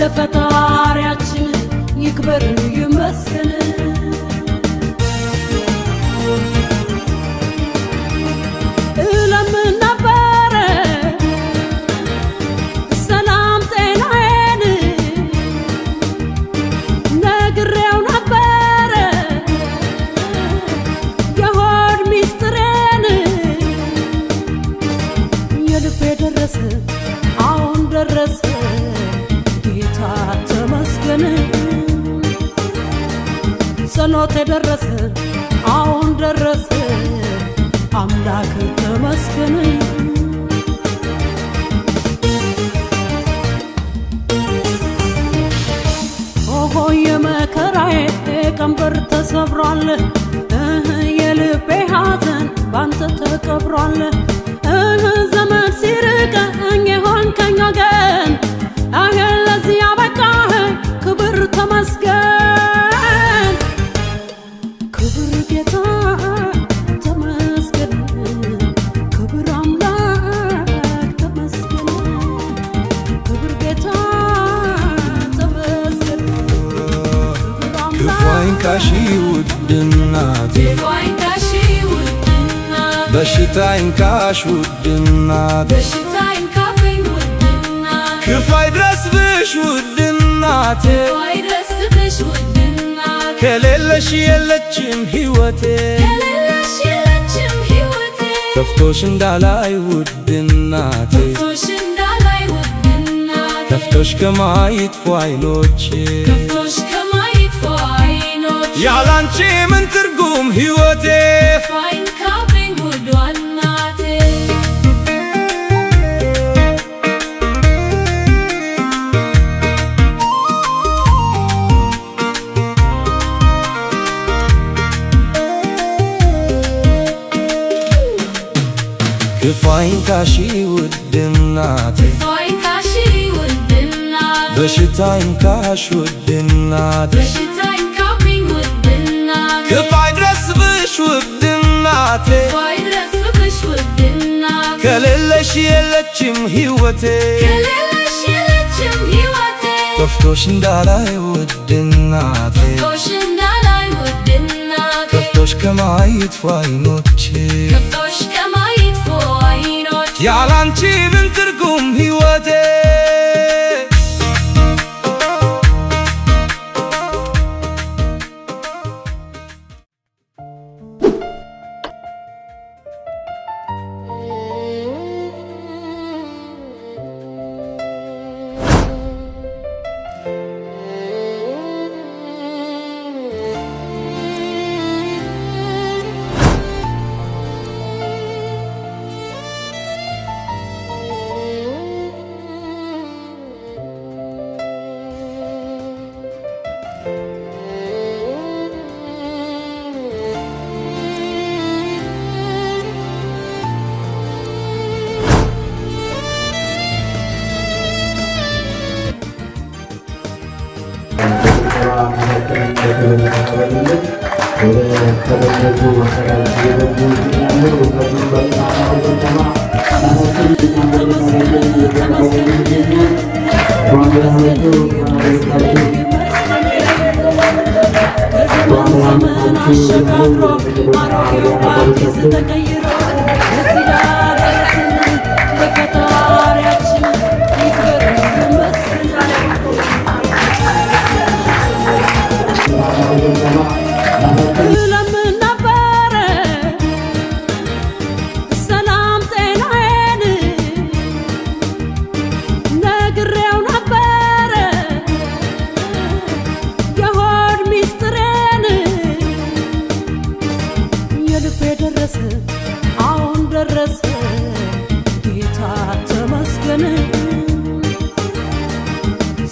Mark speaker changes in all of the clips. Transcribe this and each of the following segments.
Speaker 1: ለፈጣሪያችን ይክበር ይመስገን እለምን ነበረ ሰላም ጤናዬን ነግሬው ነበረ የሆድ ሚስጥሬን የልቤ ደረሰ አሁን ደረሰ ጌታ ተመስገን ጸሎቴ ደረሰ አሁን ደረሰ አምላክ ተመስገን ኦሆ የመከራዬ ቀንበር ተሰብሯል የልቤ ሐዘን ባንተ ተቀብሯል ዘመን ሲርቀኝ የሆንከኝ ወገን ለዚህ ያበቃህ ክብር ተመስገን ክብር ጌታ ተመስገን ክብር አምላክ ተመስገን ክብር ጌታ ተመስገን
Speaker 2: ክፉ አይንካሽ ውድ እናቴ በሽታ አይንካሽ ውድ እናቴ ክፉ አይድረስብሽ ውድ እናቴ ከሌለሽ የለችም ሕይወቴ ከፍቶሽ እንዳላይ ውድ እናቴ ከፍቶሽ ከማይጥፉ ዓይኖቼ ያላንቺ ምን ትርጉም ሕይወቴ ክፉ አይንካሽ ውድ እናቴ በሽታ አይንካሽ ውድ እናቴ ክፉ አይድረስብሽ ውድ እናቴ ከሌለሽ የለችም ሕይወቴ ከፍቶሽ እንዳላይ ውድ እናቴ ከፍቶሽ ከማይጥፉ ዓይኖቼ ያላንቺ ምን ትርጉም ሕይወቴ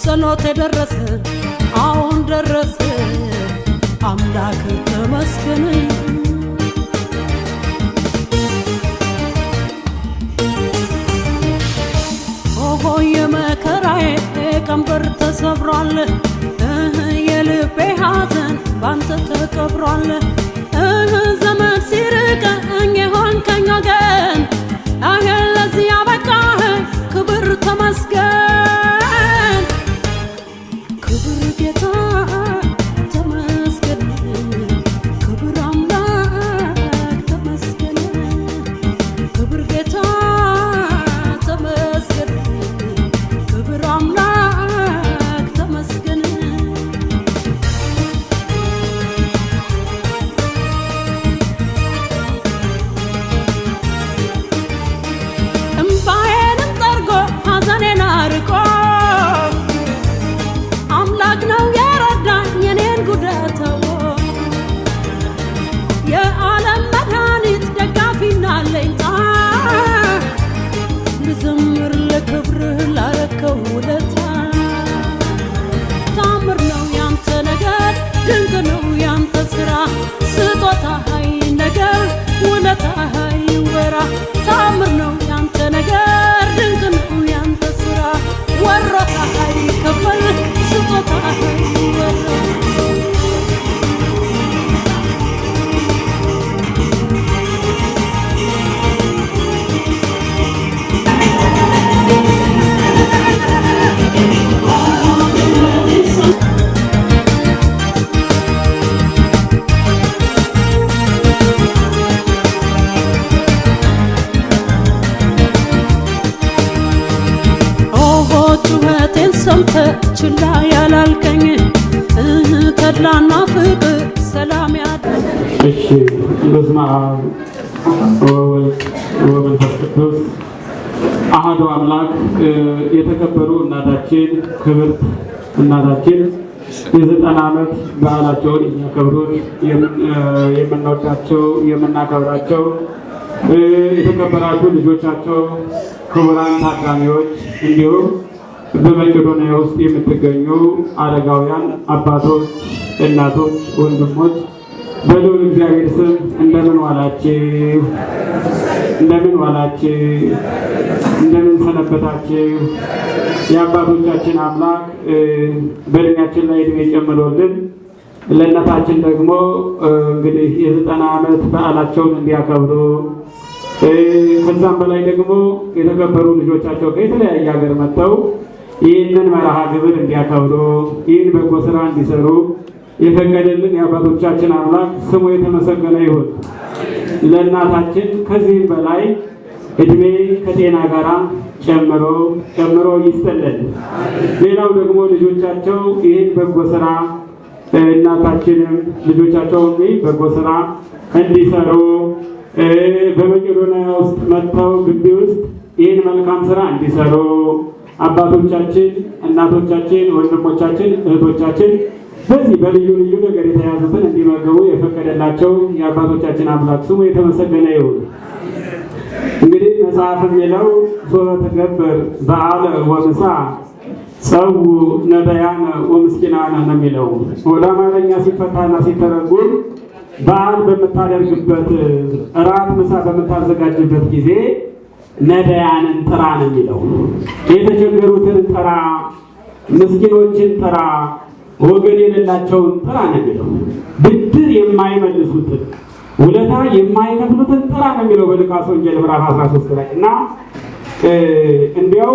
Speaker 1: ጸሎቴ ደረሰ አሁን ደረሰ አምላክ ተመስገን ኦሆ የመከራዬ ቀንበር ተሰብሯል የልቤ ሐዘን ባንተ ተቀብሯል ዘመን ሲርቀኝ የሆንከኝ ወገን ለዚህ ያበቃህ ክብር ተመስገን ታምር ነው ያንተ ነገር ድንቅ ነው ያንተ ስራ ወሮታ አይከፈል ስጦታ አይወራ ጩኸቴን ሰምተህ ችላ ያላልከኝ ተድላና ፍቅር ሰላም ያድርግ።
Speaker 3: እሺ በስመ አብ ወወልድ ወመንፈስ ቅዱስ አሐዱ አምላክ። የተከበሩ እናታችን ክብርት እናታችን የ90 ዓመት በዓላቸውን የሚያከብሩት የምንወዳቸው የምናከብራቸው የተከበራችሁ ልጆቻቸው ክቡራን ታዳሚዎች እንዲሁም በመቄዶንያ ውስጥ የምትገኙ አረጋውያን አባቶች፣ እናቶች፣ ወንድሞች በልዑል እግዚአብሔር ስም እንደምን ዋላችሁ? እንደምን ዋላችሁ? እንደምን ሰነበታችሁ? የአባቶቻችን አምላክ በእድሜያችን ላይ እድሜ ጨምሮልን ለእናታችን ደግሞ እንግዲህ የ90 ዓመት በዓላቸውን እንዲያከብሩ ከዛም በላይ ደግሞ የተከበሩ ልጆቻቸው ከየተለያየ ሀገር መጥተው ይህንን መርሃ ግብር እንዲያከብሩ ይህን በጎ ስራ እንዲሰሩ የፈቀደልን የአባቶቻችን አምላክ ስሙ የተመሰገነ ይሁን። ለእናታችን ከዚህም በላይ እድሜ ከጤና ጋር ጨምሮ ይስጥልን። ሌላው ደግሞ ልጆቻቸው ይህን በጎ ስራ እናታችንም ልጆቻቸውን በጎ ስራ እንዲሰሩ በመቄዶንያ ውስጥ መጥተው ግቢ ውስጥ ይህን መልካም ስራ እንዲሰሩ አባቶቻችን፣ እናቶቻችን፣ ወንድሞቻችን፣ እህቶቻችን በዚህ በልዩ ልዩ ነገር የተያዙትን እንዲመገቡ የፈቀደላቸው የአባቶቻችን አምላክ ስሙ የተመሰገነ ይሁን። እንግዲህ መጽሐፍ የሚለው ሶበ ትገብር በዓለ ወምሳ ጸው ነዳያነ ወምስኪናነ ነው የሚለው። ወደ አማርኛ ሲፈታና ሲተረጎም በዓል በምታደርግበት እራት ምሳ በምታዘጋጅበት ጊዜ ነዳያንን ጥራ ነው የሚለው። የተቸገሩትን ጥራ፣ ምስኪኖችን ጥራ፣ ወገን የሌላቸውን ጥራ ነው የሚለው። ብድር የማይመልሱትን ውለታ የማይከፍሉትን ጥራ ነው የሚለው በሉቃስ ወንጌል ምዕራፍ 13 ላይ እና እንዲያው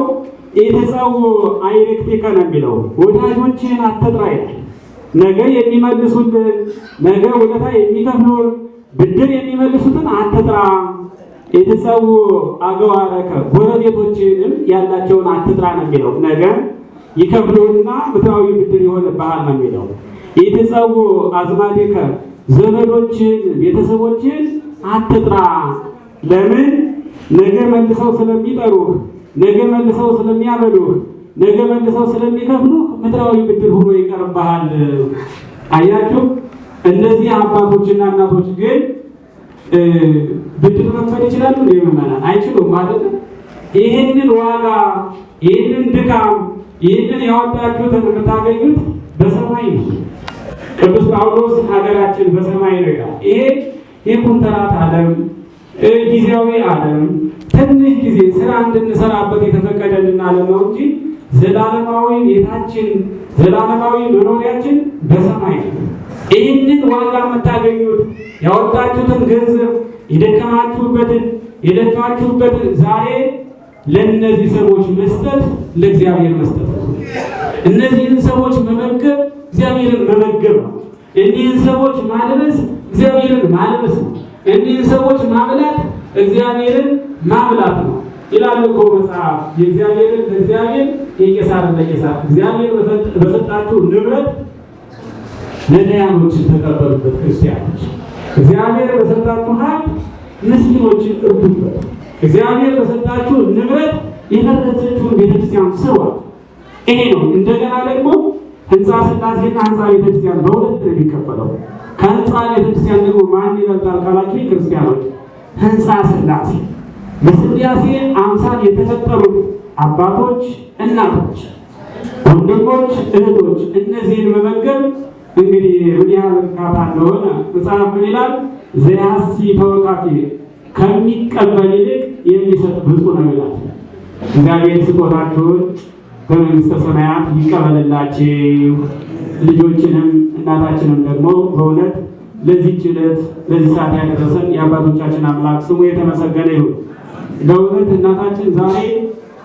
Speaker 3: የተጸው አይረክቲከ ነው የሚለው። ወዳጆችን አትጥራ ይላል። ነገ የሚመልሱልን ነገ ውለታ የሚከፍሉን ብድር የሚመልሱትን አትጥራ። የተጸው አገዋረከ ጎረቤቶችንም ያላቸውን አትጥራ ነው የሚለው። ነገ ይከፍሉና ምድራዊ ብድር ይሆንብሃል ነው የሚለው። የተጸው አዝማዴከ ዘመዶችን ቤተሰቦችን አትጥራ። ለምን? ነገ መልሰው ስለሚጠሩህ፣ ነገ መልሰው ስለሚያበሉህ፣ ነገ መልሰው ስለሚከፍሉህ ምድራዊ ብድር ሆኖ ይቀርብሃል። አያችሁ፣ እነዚህ አባቶችና እናቶች ግን ብድር መክፈል ይችላሉ? ምዕመናን አይችሉም ማለት ነው። ይህንን ዋጋ ይህንን ድካም ይህንን ያወጣችሁትን የምታገኙት በሰማይ ነው። ቅዱስ ጳውሎስ ሀገራችን በሰማይ ነው ይላል። ይሄ የኮንትራት ዓለም ጊዜያዊ ዓለም ትንሽ ጊዜ ስራ እንድንሰራበት የተፈቀደልን ዓለም ነው እንጂ ዘላለማዊ ቤታችን ዘላለማዊ መኖሪያችን በሰማይ ነው። ይህንን ዋጋ የምታገኙት ያወጣችሁትን ገንዘብ የደከማችሁበትን የለፋችሁበትን ዛሬ ለእነዚህ ሰዎች መስጠት ለእግዚአብሔር መስጠት ነው። እነዚህን ሰዎች መመገብ እግዚአብሔርን መመገብ ነው። እኒህን ሰዎች ማልበስ እግዚአብሔርን ማልበስ ነው። እኒህን ሰዎች ማብላት እግዚአብሔርን ማብላት ነው ይላል እኮ መጽሐፍ። የእግዚአብሔርን ለእግዚአብሔር የቄሳርን ለቄሳር። እግዚአብሔር በሰጣችሁ ንብረት ነዳያኖችን ተቀበሉበት። ክርስቲያኖች እግዚአብሔር በሰጣችሁ ሀብት ምስኪኖችን እርዱበት። እግዚአብሔር በሰጣችሁ ንብረት የፈረሰችውን ቤተክርስቲያን ስሯት። ይሄ ነው። እንደገና ደግሞ ህንፃ ሥላሴና ህንፃ ቤተክርስቲያን በሁለት ነው የሚከፈለው። ከህንፃ ቤተክርስቲያን ደግሞ ማን ይበልጣል ካላችሁ ክርስቲያኖች ህንፃ ሥላሴ በሥላሴ አምሳል የተፈጠሩት አባቶች፣ እናቶች፣ ወንድሞች፣ እህቶች እነዚህን መመገብ እንግዲህ ምን ያህል እርካታ እንደሆነ መጽሐፍ ምን ይላል? ዘያሲ ተወቃፊ ከሚቀበል ይልቅ የሚሰጥ ብፁዕ ነው ይላል። እግዚአብሔር ስጦታችሁን በመንግሥተ ሰማያት ይቀበልላችሁ። ልጆችንም እናታችንም ደግሞ በእውነት ለዚህ ዕለት ለዚህ ሰዓት ያደረሰን የአባቶቻችን አምላክ ስሙ የተመሰገነ ይሁን። በእውነት እናታችን ዛሬ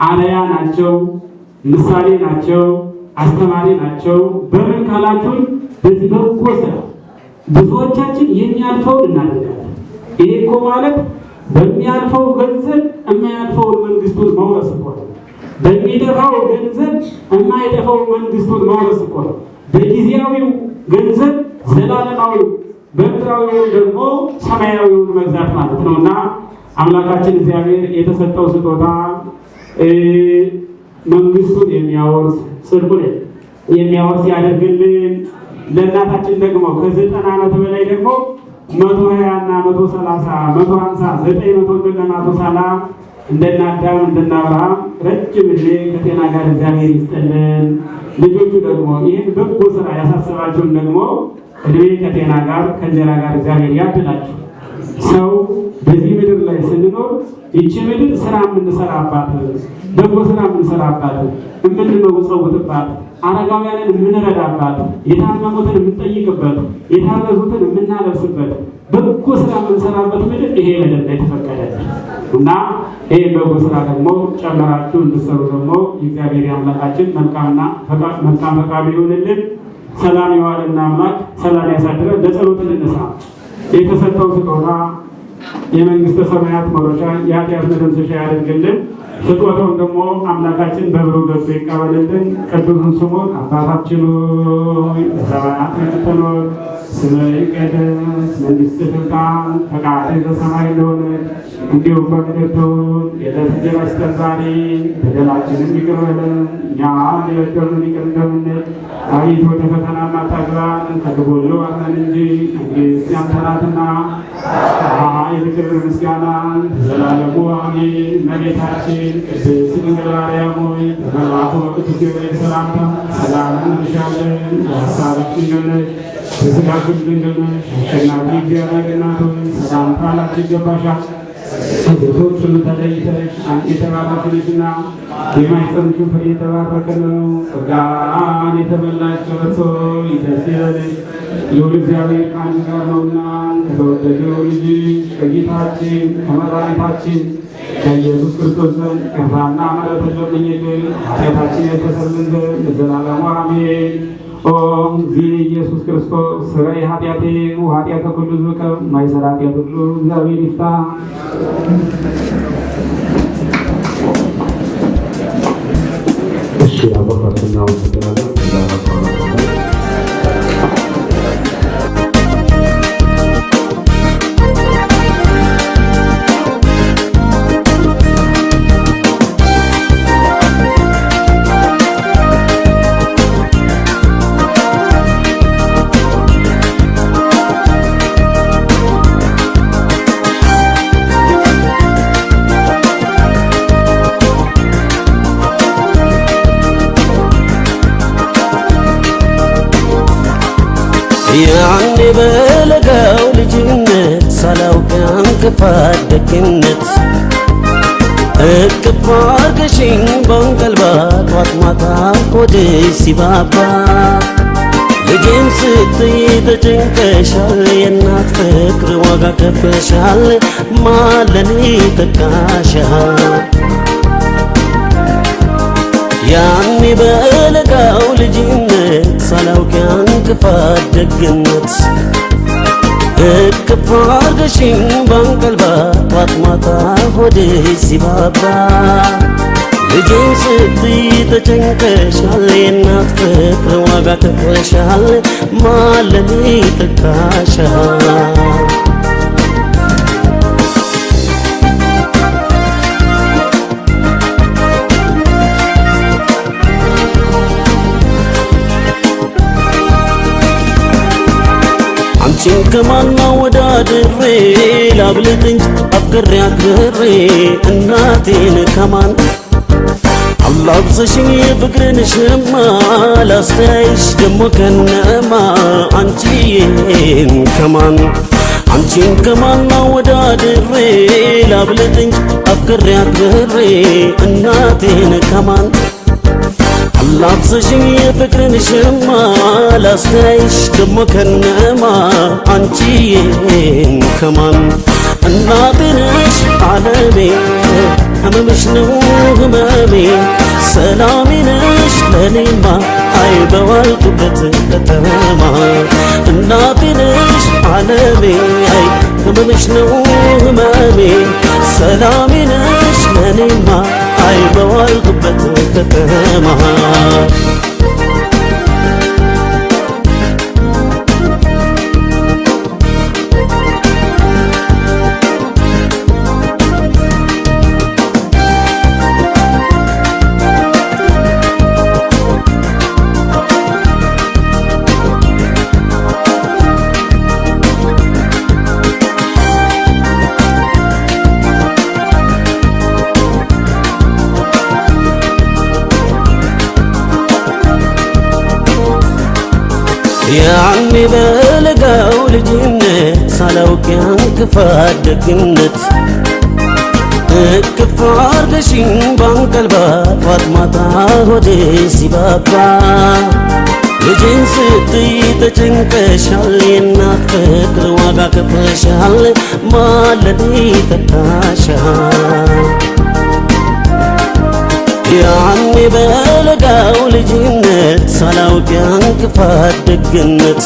Speaker 3: አርአያ ናቸው፣ ምሳሌ ናቸው፣ አስተማሪ ናቸው። በምን ካላችሁን በዚህ በጎ ስራ ብዙዎቻችን የሚያልፈውን እናደርጋለን። ይሄ እኮ ማለት በሚያልፈው ገንዘብ የማያልፈውን መንግስቱን መውረስ እኮ ነው። በሚጠፋው ገንዘብ የማይጠፋው መንግስቱን መውረስ እኮ ነው። በጊዜያዊው ገንዘብ ዘላለማዊው፣ በምድራዊው ደግሞ ሰማያዊውን መግዛት ማለት ነውና አምላካችን እግዚአብሔር የተሰጠው ስጦታ መንግስቱን የሚያወርስ ጽድቁን የሚያወርስ ያደርግልን። ለእናታችን ደግሞ ከ90 ዓመት በላይ ደግሞ 120 እና 130 150 900 እንደናቶሳላ እንደና አዳም እንደና አብርሃም ረጅም ዕድሜ ከጤና ጋር እግዚአብሔር ይስጥልን። ልጆቹ ደግሞ ይህን በጎ ስራ ያሳሰባቸውን ደግሞ ዕድሜ ከጤና ጋር ከእንጀራ ጋር እግዚአብሔር ያድላችሁ። ሰው በዚህ ምድር ላይ ስንኖር ይቺ ምድር ስራ የምንሰራባት በጎ ስራ የምንሰራባት የምንመውጸውትባት አረጋውያንን የምንረዳባት የታመሙትን የምንጠይቅበት የታረዙትን የምናለብስበት በጎ ስራ የምንሰራበት ምድር ይሄ ምድር ላይ ተፈቀደ እና ይሄ በጎ ስራ ደግሞ ጨመራችሁ እንድትሰሩ ደግሞ የእግዚአብሔር አምላካችን መልካም ፈቃዱ ይሁንልን። ሰላም ይዋልና አምላክ ሰላም ያሳድረን። ለጸሎት እንነሳ። የተሰጠው ስጦታ የመንግስተ ሰማያት መውረሻ የኃጢአት መደምሰሻ ያደርግልን። ስጦታውን ደግሞ አምላካችን በብሩህ ገጹ ይቀበልልን። ቅዱሱን ስሙን አባታችን ሆይ በሰማያት የምትኖር ስምህ ይቀደስ፣ መንግሥትህ ትምጣ፣ ፈቃድህ በሰማይ እንደሆነች እንዲሁም በምድር ትሁን። የዕለት እንጀራችንን ስጠን ዛሬ፣ በደላችንን ይቅር በለን እኛም የበደሉንን ይቅር እንደምንል፣ አቤቱ ወደ ፈተና አታግባን ከክፉ ሁሉ አድነን እንጂ መንግሥት ያንተ ናትና ኃይል፣ ክብር፣ ምስጋና ለዘላለሙ አሜን። እመቤታችን ቅድስት ድንግል ማርያም ሆይ በመልአኩ በቅዱስ ገብርኤል ሰላምታ ሰላም እንልሻለን። በሐሳብሽ ድንግል ነሽ፣ በሥጋሽም ድንግል ነሽ። አሸናፊ እግዚአብሔር እናት ሆይ ሰላምታ ላንቺ ይገባሻል። ከሴቶች ሁሉ ተለይተሽ አንቺ የተባረክሽ ነሽና የማኅፀንሽ ፍሬ የተባረከ ነው። ጸጋን የተመላሽ ቅድስት ሆይ ደስ ይበልሽ፣ ልዑል እግዚአብሔር ከአንቺ ጋር ነውና ከተወደደው ልጅሽ ከጌታችን ከመድኃኒታችን ከኢየሱስ ክርስቶስ ዘንድ ይቅርታና ምሕረትን ለምኝልን ኃጢአታችንን ያስተሰርይልን ዘንድ ለዘላለሙ አሜን። ኦ እግዚእ ኢየሱስ ክርስቶስ ሥረይ ኃጢአቴ ወኃጢአተ ኩሉ ሕዝብ ከማይሠራ ኃጢአት ሁሉ እግዚአብሔር ይፍታ።
Speaker 4: እሺ አባታችን ነው ተደረገ
Speaker 5: ያኔ በለጋው ልጅነት ሳላውቅ እንቅፋት ደግነት እቅፍ አድርገሽኝ በእንቀልባ ጧት ማታ ሆድሽ ሲባባ ልጄን ስትይ ተጨንቀሻል። የእናት ፍቅር ዋጋ ከፍለሻል። ማን ለኔ ተካሻል? ያኔ በለጋው ልጅነት ሳላውቅ እንቅፋት ደግነት እቅፍ አድርገሽኝ በእንቀልባ ጧት ማታ ሆድሽ ሲባባ ልጄን ስትይ ተጨንቀሻል። የእናት ፍቅር ዋጋ ከፍለሻል። ማን ለኔ ተካሻል? አንቺን ከማና ወዳድሬ ላብልጥ እንጂ አፍቅሬ አክብሬ እናቴን ከማን አላብሰሽኝ የፍቅርን ሸማ ላስተያይሽ ደሞ ከነማ አንቺን ከማን አንቺን ከማና ወዳድሬ ላብልጥ እንጂ አፍቅሬ አክብሬ እናቴን ከማን አላብሰሽኝ የፍቅርን ሸማ ላስተያይሽ ደሞ ከነማ አንቺዬን ከማን እናቴ ነሽ ዓለሜ ህመምሽ ነው ህመሜ ሰላሜ ነሽ ለኔማ አይ በዋልኩበት ከተማ እናቴ ነሽ ዓለሜ አይ ህመምሽ ነው ህመሜ ሰላሜ ነሽ ለኔማ አይ በዋልኩበት ከተማ ያኔ በለጋው ልጅነት ሳላውቅ ያን ክፋት ደግነት እቅፍ አርገሽኝ ባንቀልባ ጧት ማታ ሆዴ ሲባባ ልጅን ስትይ ተጨንቀሻል የእናት ፍቅር ዋጋ ከፍለሻል ማለኔ ተካሻል ያኔ በለጋው ልጅነት ሳላውቅ ያን ክፋት ደግነት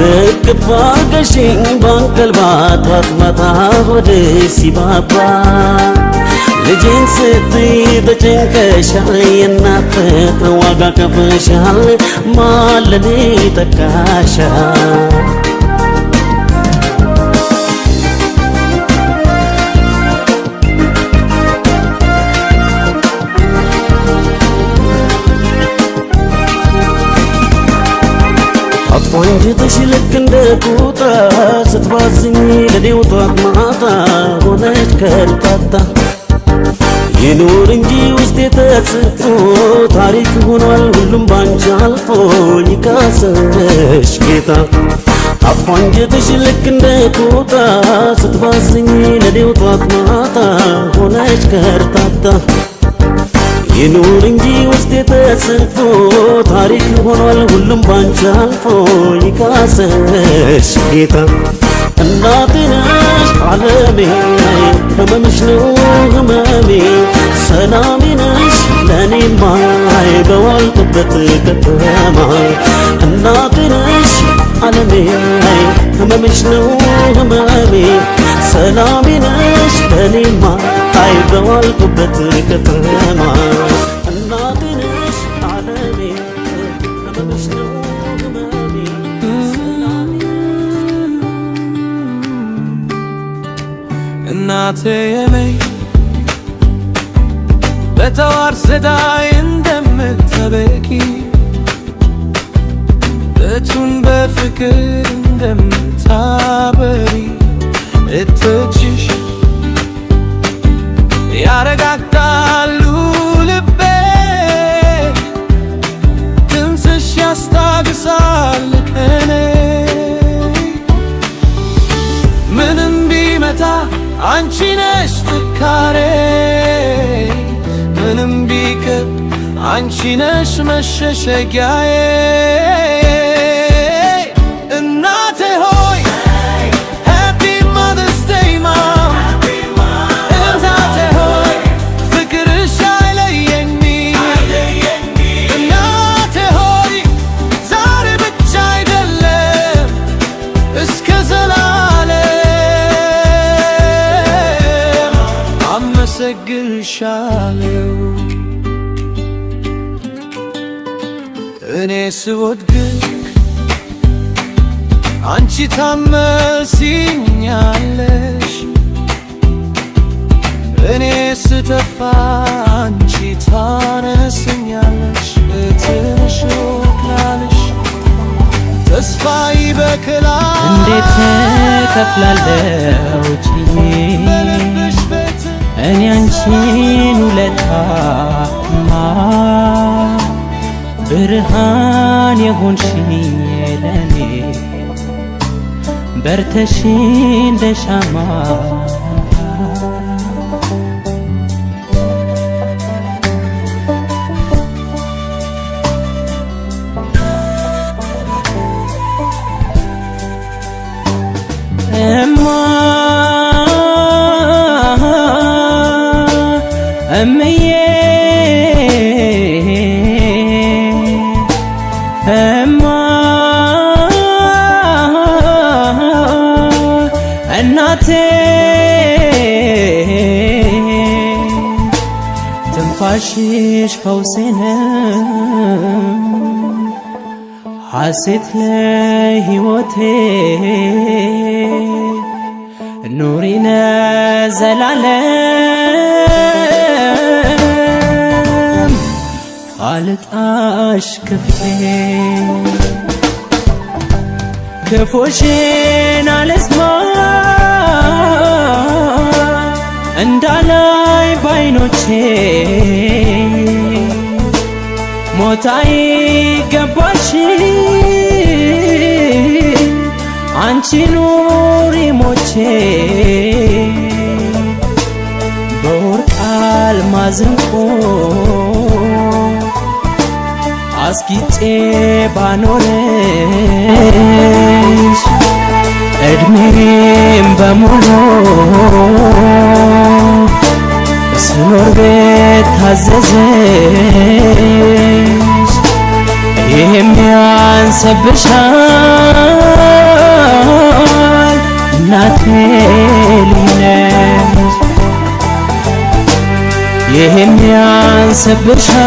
Speaker 5: እቅፍ አርገሽኝ ባንቀልባ ጧት ማታ ሆዴ ሲባባ ልጅን ስትይ ተጨንቀሻል የእናት ፍቅር ዋጋ ከፍለሻል ማለኔ ተካሻል አንጀትሽ ልክ እንደ ቁጣ ስትባዝኝ ለኔው ጧት ማታ ሆነች ከርታታ ይኑር እንጂ ውስጤ ተጽፎ ታሪክ ሆኗል ሁሉም ባንቺ አልፎ ይካሰሽ ጌታ አፏ አንጀትሽ ልክ እንደ ቁጣ ስትባዝኝ ለኔው ጧት ማታ ሆነች ከርታታ ይኑር እንጂ ውስጤ ተጽፎ ታሪክ ሆኗል ሁሉም ባንቺ አልፎ ይካሰሽ ጌታ እናቴ ነሽ ዓለሜ ህመምሽ ነው ህመሜ ሰላሜ ነሽ ለኔማ በዋልኩበት ከተማ እናቴ ነሽ ዓለሜ ህመምሽ ነው ህመሜ ሰላሜ ነሽ ለኔማ በዋልኩበት ከተማ እናቴ ነሽ ዓለሜ ህመምሽ ነው ህመሜ
Speaker 2: እናቴ ነይ በተዋርሰዳይ እንደምትበቂ እቱን በፍቅር እንደምታበሪ እትችሽ ያረጋጋሉ ልቤ ድምፅሽ ያስታግሳል ከኔ ምንም ቢመጣ አንቺ ነሽ ትካሬ ምንም ቢከብ አንቺ ነሽ መሸሸጊያዬ እናቴ ሆይ Happy Mother's Day Mom እናቴ ሆይ ፍቅርሽ አይለየኝ እናቴ ሆይ ዛሬ ብቻ አይደለም እስከ ዘላለም አመሰግንሻለሁ እኔ ስወድቅ አንቺ ታመሲኛለሽ እኔ ስተፋ አንቺ ታነስኛለሽ ትንሽ ወክላለሽ ተስፋ ይበክላል
Speaker 6: እንዴት ከፍላለሁ ችዬ እኔ አንቺን ውለታማ ብርሃን የሆንሽኝ ለኔ በርተሽ እንደ ሻማ እምዬ እናቴ ትንፋሽሽ ፈውሴ ነው ሐሴት ለሕይወቴ ኑሪነ ዘላለም አልጣሽ ክፍቴ ክፉሽን አልስማ እንዳላይ ባይኖቼ ሞት አይገባሽ አንቺ ኑሪ ሞቼ በወርቅ አልማዝ ዕንቁ አስጊጬ ባኖርሽ እድሜም በሙሉ ስኖር ብታዘዝሽ ይህም ያንስብሻል እናቴ ልጅ ነሽ ይህም ያንስብሻል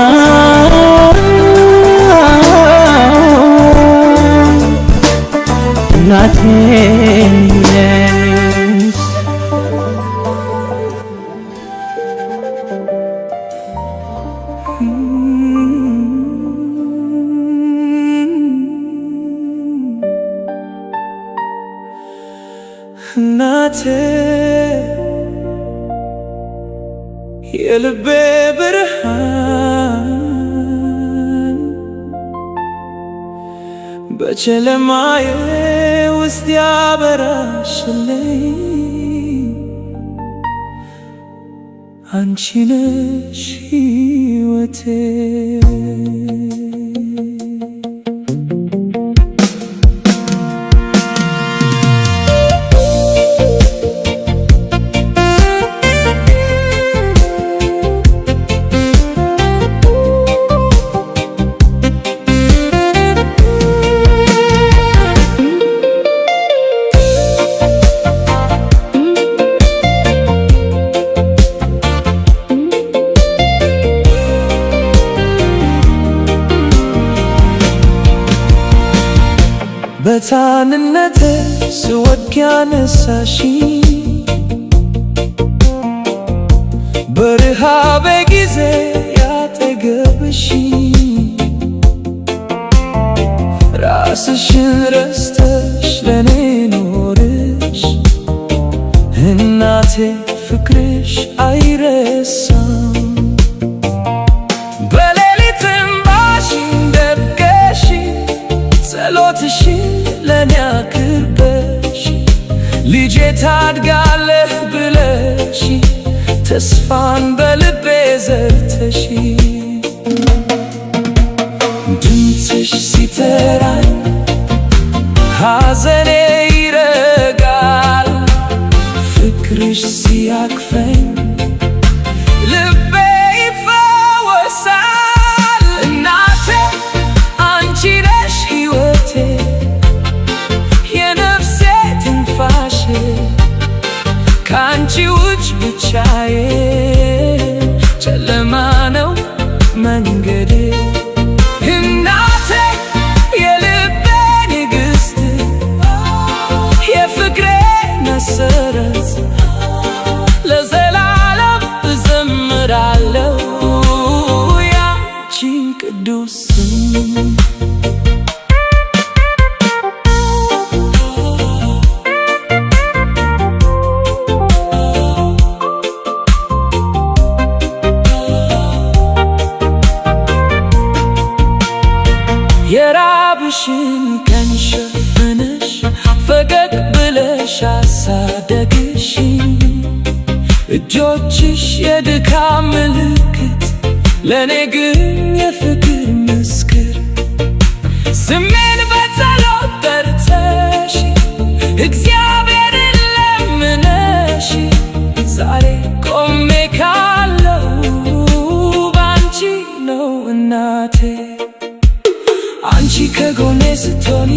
Speaker 6: እናቴ ልጅ ነሽ
Speaker 2: እናቴ የልቤ ብርሃን በጨለማዬ ውስጥ ያበራሽልኝ አንቺ ነሽ ሕይወቴ በታንነቴ ስወድቅ ያነሳሽኝ በረሃቤ ጊዜ ያጠገብሽኝ ራስሽን ረስተሽ ለኔ ኖርሽ እናቴ ፍቅርሽ አይረሳም በሌሊት እንባሽን ደብቀሽ ጸሎትሽን ለኔ አቅርበሽ ልጄ ታድጋለህ ብለሽ ተስፋን በልቤ ዘርተሽ ድምፅሽ ሲጠራኝ ሐዘኔ ይረጋል ፍቅርሽ ሲያቅፈኝ ልቤ ይፈወሳል እናቴ አንቺ ነሽ ሕይወቴ የነፍሴ ትንፋሽ ከአንቺ ውጭ ብቻዬ ጨለማ ነው መንገዴ እናቴ የልቤ ንግሥት የፍቅሬ መሰረት ለዘላለም እዘምራለሁ ያንቺን ቅዱስ ስም ያሳደግሽ እጆችሽ የድካም ምልክት ለኔ ግን የፍቅር ምስክር ስሜን በጸሎት ጠርተሽ እግዚአብሔርን ለምነሽ ዛሬ ቆሜ ካለው ባንቺ ነው እናቴ አንቺ ከጎኔ ስትሆኒ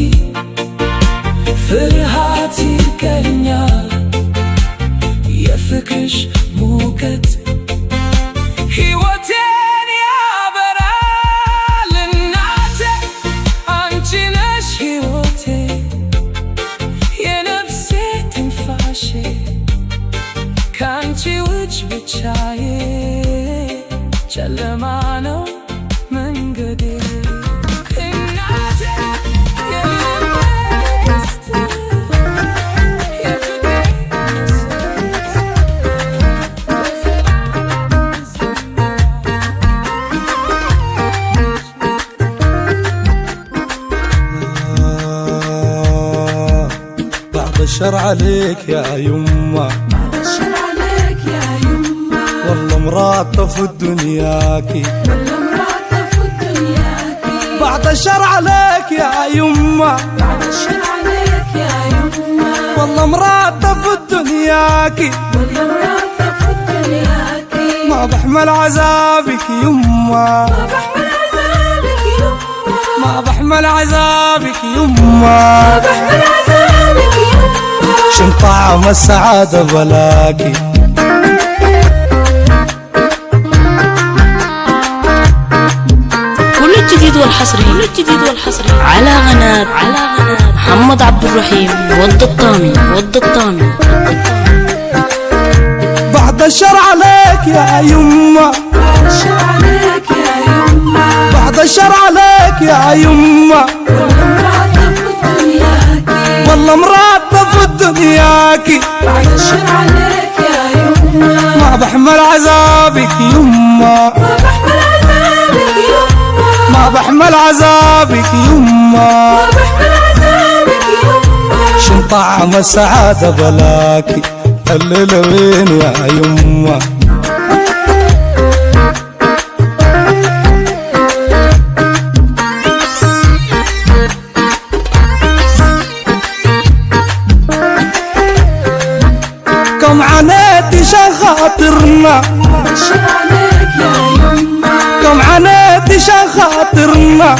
Speaker 2: ፍርሃት ይቀኛል የፍቅርሽ ሙቀት ሕይወቴን ያበራል እናቴ አንቺ ነሽ ሕይወቴ የነፍሴ ትንፋሼ ከአንቺ ውጭ ብቻዬ ጨለማ ነው መንገዴ
Speaker 7: الشر عليك يا يما والله مراتة في دنياكي بعد الشر عليك يا يما والله مراتة في دنياكي ما بحمل عذابك يما ما بحمل عذابك يما شن طعم السعادة بلاكي
Speaker 8: كل الجديد والحصري على غناب محمد عبد الرحيم ود الطامي
Speaker 7: بعد الشر عليك يا يما بعد الشر عليك يا يما والله مراتة في دنياكي بعد الشر عليك يا يما ما بحمل عذابك يما ما بحمل عذابك يما شن طعم السعادة بلاكي الليلة وين يا يما كم عانيت عشان خاطرنا كم عانيت عشان خاطرنا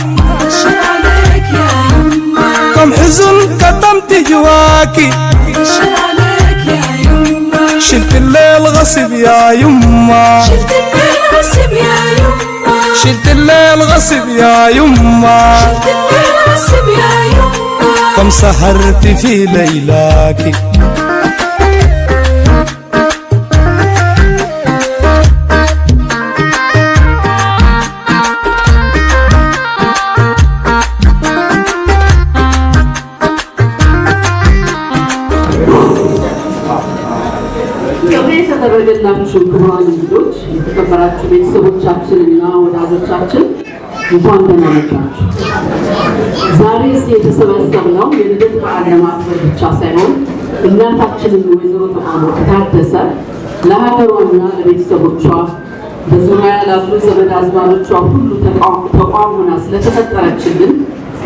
Speaker 7: كم حزن كتمت جواكي شلت الليل غصب يا يما شلت الليل غصب يا يما كم سهرت في ليلاكي
Speaker 1: የተደረገላችሁ ክቡራን እንግዶች የተከበራችሁ ቤተሰቦቻችንና ወዳጆቻችን እንኳን ደህና መጣችሁ። ዛሬ የተሰበሰብነው የልደት በዓል ለማክበር ብቻ ሳይሆን እናታችንን ወይዘሮ ተማሞት ታደሰ ለሀገሯና ለቤተሰቦቿ በዙሪያ ላሉ ዘመድ አዝማዶቿ ሁሉ ተቋም ሆና ስለተፈጠረችልን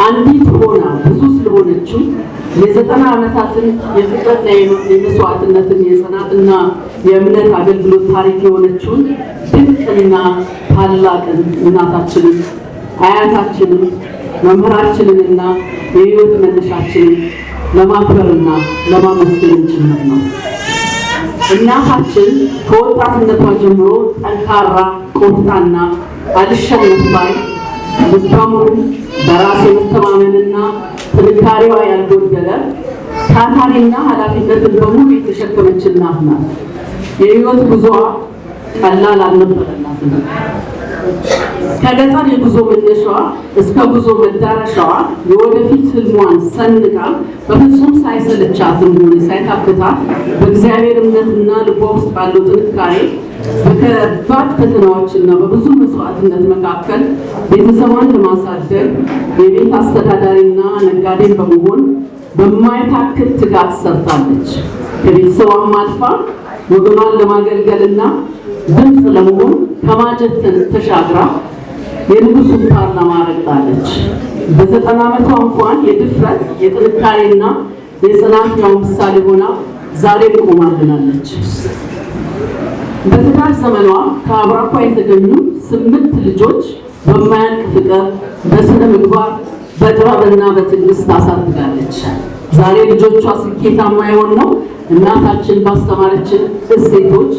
Speaker 1: አንዲት ሆና ብዙ ስለሆነችው የ90 ዓመታትን የፍቅርና የመስዋዕትነትን የጽናትና የእምነት አገልግሎት ታሪክ የሆነችውን ድንቅና ታላቅን እናታችንን አያታችንን መምህራችንንና የህይወት መነሻችንን ለማክበርና ለማመስገን ጭምር ነው። እናታችን ከወጣትነቷ ጀምሮ ጠንካራ ቆፍጣና አልሸነፍ ባይ ልባሙሉ በራስ የመተማመንና ጥንካሬዋ ያልጎደለ ታታሪና ኃላፊነትን በሙሉ የተሸከመች እናት ናት። የህይወት ጉዞዋ ቀላል አልነበረላትም። ከገጠር የጉዞ መነሻዋ እስከ ጉዞ መዳረሻዋ የወደፊት ህልሟን ሰንቃ በፍጹም ሳይሰለቻትም ሆነ ሳይታክታት በእግዚአብሔር እምነትና ልቧ ውስጥ ባለው ጥንካሬ በከባድ ፈተናዎችና በብዙ መስዋዕትነት መካከል ቤተሰቧን ለማሳደግ የቤት አስተዳዳሪና ነጋዴን በመሆን በማይታክት ትጋት ሰርታለች። ከቤተሰቧም አልፋ ወገኗን ለማገልገልና ድምፅ ለመሆን ከማጀትን ተሻግራ የንጉሱን ፓርላማ ረግጣለች። በ90 ዓመቷ እንኳን የድፍረት የጥንካሬና የጽናት ምሳሌ ሆና ዛሬ ቆማልናለች። በትዳር ዘመኗ ከአብራኳ የተገኙ 8 ልጆች በማያልቅ ፍቅር፣ በስነ ምግባር፣ በጥበብና በትዕግስት አሳድጋለች። ዛሬ ልጆቿ ስኬታማ የሆነው እናታችን ባስተማረችን እሴቶች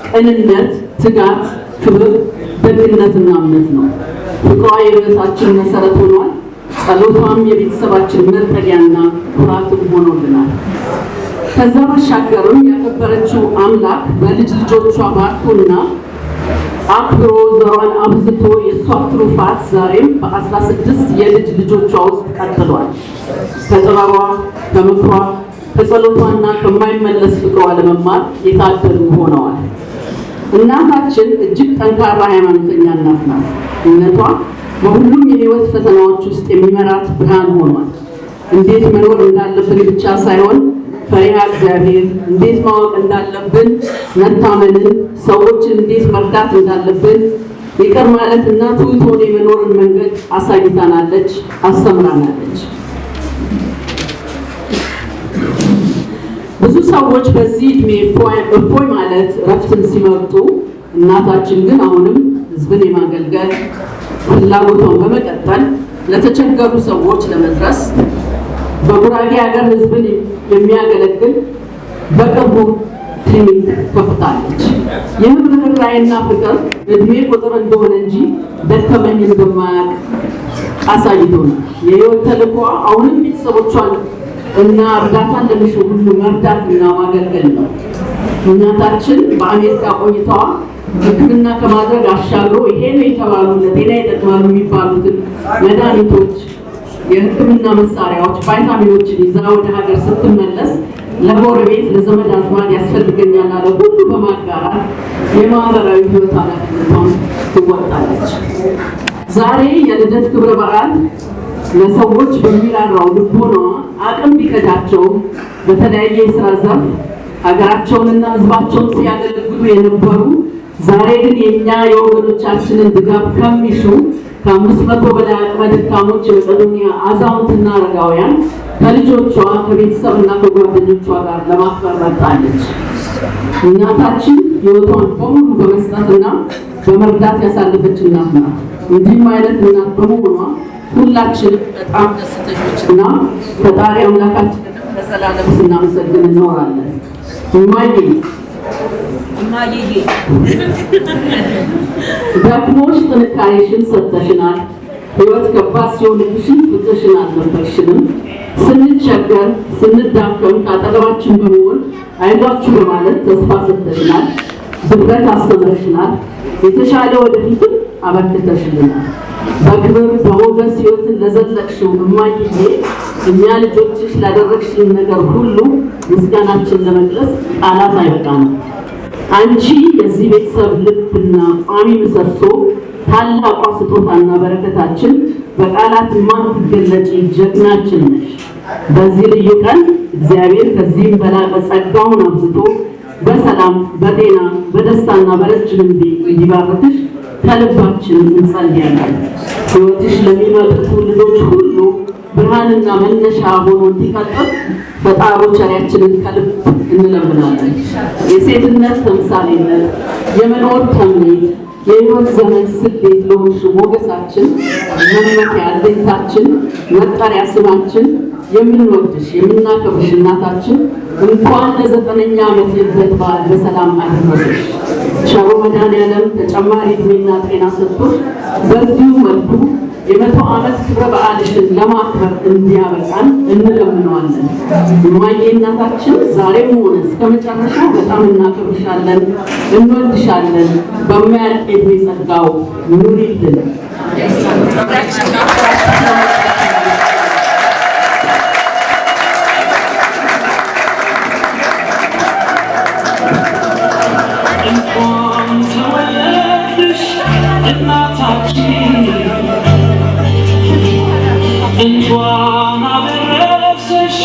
Speaker 1: ቅንነት፣ ትጋት፣ ክብር፣ ደግነትና እምነት ነው። ፍቅሯ የሕይወታችን መሰረት ሆኗል። ጸሎቷም የቤተሰባችን መጠጊያና ኩራት ሆኖልናል። ከዛ ባሻገርም ያከበረችው አምላክ በልጅ ልጆቿ ባርኮና አክብሮ ዘሯን አብዝቶ የእሷ ትሩፋት ዛሬም በ16 የልጅ ልጆቿ ውስጥ ቀጥሏል። ከጥበቧ፣ ከምክሯ፣ ከጸሎቷና ከማይመለስ ፍቅሯ ለመማር የታደሉ ሆነዋል። እናታችን እጅግ ጠንካራ ሃይማኖተኛ እናት ናት። እምነቷ በሁሉም የህይወት ፈተናዎች ውስጥ የሚመራት ብርሃን ሆኗል። እንዴት መኖር እንዳለብን ብቻ ሳይሆን ፈሪሃ እግዚአብሔር፣ እንዴት ማወቅ እንዳለብን፣ መታመንን፣ ሰዎችን እንዴት መርዳት እንዳለብን፣ ይቅር ማለትና ትሁት ሆኖ የመኖርን መንገድ አሳይታናለች፣ አስተምራናለች። ብዙ ሰዎች በዚህ እድሜ እፎይ ማለት ረፍትን ሲመርጡ፣ እናታችን ግን አሁንም ህዝብን የማገልገል ፍላጎቷን በመቀጠል ለተቸገሩ ሰዎች ለመድረስ በጉራጌ ሀገር ህዝብን የሚያገለግል በቅርቡ ክሊኒክ ከፍታለች። ይህም ርኅራኄና ፍቅር እድሜ ቁጥር እንደሆነ እንጂ ደከመኝ እንደማያውቅ አሳይቶናል። የህይወት ተልዕኮዋ አሁንም ቤተሰቦቿን እና እርዳታን ለሚሹ ሁሉ መርዳትና ማገልገል ነው። እናታችን በአሜሪካ ቆይታዋ ሕክምና ከማድረግ አሻግሮ ይሄ ነው የተባሉ ለጤና ይጠቅማሉ የሚባሉትን መድኃኒቶች፣ የሕክምና መሳሪያዎች፣ ቫይታሚኖችን ይዛ ወደ ሀገር ስትመለስ ለጎረቤት ለዘመድ አዝማድ ያስፈልገኛል አለ ሁሉ በማጋራት የማህበራዊ ህይወት ኃላፊነቷን ትወጣለች። ዛሬ የልደት ክብረ በዓል ለሰዎች በሚራራው ልቦናዋ አቅም ቢከዳቸውም በተለያየ የስራ ዘርፍ ሀገራቸውንና ህዝባቸውን ሲያገለግሉ የነበሩ ዛሬ ግን የኛ የወገኖቻችንን ድጋፍ ከሚሹ ከ500 በላይ አቅመ ደካሞች የመቄዶንያ አዛውንትና አረጋውያን ከልጆቿ ከቤተሰብና ከጓደኞቿ ጋር ለማክበር መጣለች። እናታችን ህይወቷን በሙሉ በመስጠትና በመርዳት ያሳለፈች እናት ናት። እንዲህም አይነት እናት በመሆኗ ሁላችንም በጣም ደስተኞችና ፈጣሪ አምላካችንን ለዘላለም ስናመሰግን እንኖራለን። እማዬ ደክሞሽ ጥንካሬሽን ሰጥተሽናል። ህይወት ከባድ ሲሆንብሽን ፍቅርሽን አልነበርሽንም። ስንቸገር ስንዳከም ከአጠገባችን በመሆን አይዟችሁ በማለት ተስፋ ሰጥተሽናል። ድፍረት አስተምረሽናል። የተሻለ ወደፊትም አበርክተሽልናል። በክብር በሞገስ ህይወትን ለዘለቅሽው እማዬ እኛ ልጆችሽ ላደረግሽልን ነገር ሁሉ ምስጋናችን ለመግለጽ ቃላት አይበቃንም። አንቺ የዚህ ቤተሰብ ልብና ቋሚ ምሰሶ፣ ታላቋ ስጦታና በረከታችን፣ በቃላት የማትገለጪ ጀግናችን ነሽ። በዚህ ልዩ ቀን እግዚአብሔር ከዚህም በላቀ ጸጋውን አብዝቶ በሰላም በጤና በደስታና በረጅም እንዲባርክሽ ከልባችን እንጸልያለን። ህይወትሽ ለሚመጡ ትውልዶች ሁሉ ብርሃንና መነሻ ሆኖ እንዲቀጥል ፈጣሪ ቸሪያችንን ከልብ እንለምናለን። የሴትነት ተምሳሌነት፣ የመኖር ተምኔት፣ የህይወት ዘመን ስሌት ለሆንሽ ሞገሳችን፣ መመኪያ አለኝታችን፣ መጠሪያ ስማችን፣ የምንወድሽ የምናከብርሽ እናታችን እንኳን ለ9ኛ ዓመት የልደት በዓል በሰላም አደረሰሽ። ቸሩ መድኃኔዓለም ተጨማሪ ዕድሜና ጤና ሰጥቶሽ በዚሁ መልኩ የ100 ዓመት ክብረ በዓልሽን ለማክበር እንዲያበቃን እንለምነዋለን። እማዬ እናታችን ዛሬም ሆነ እስከ መጨረሻ በጣም እናከብርሻለን፣ እንወድሻለን። በማያልቅ ዕድሜ ጸጋው ኑሪልን።
Speaker 9: እንኳን አደረሰሽ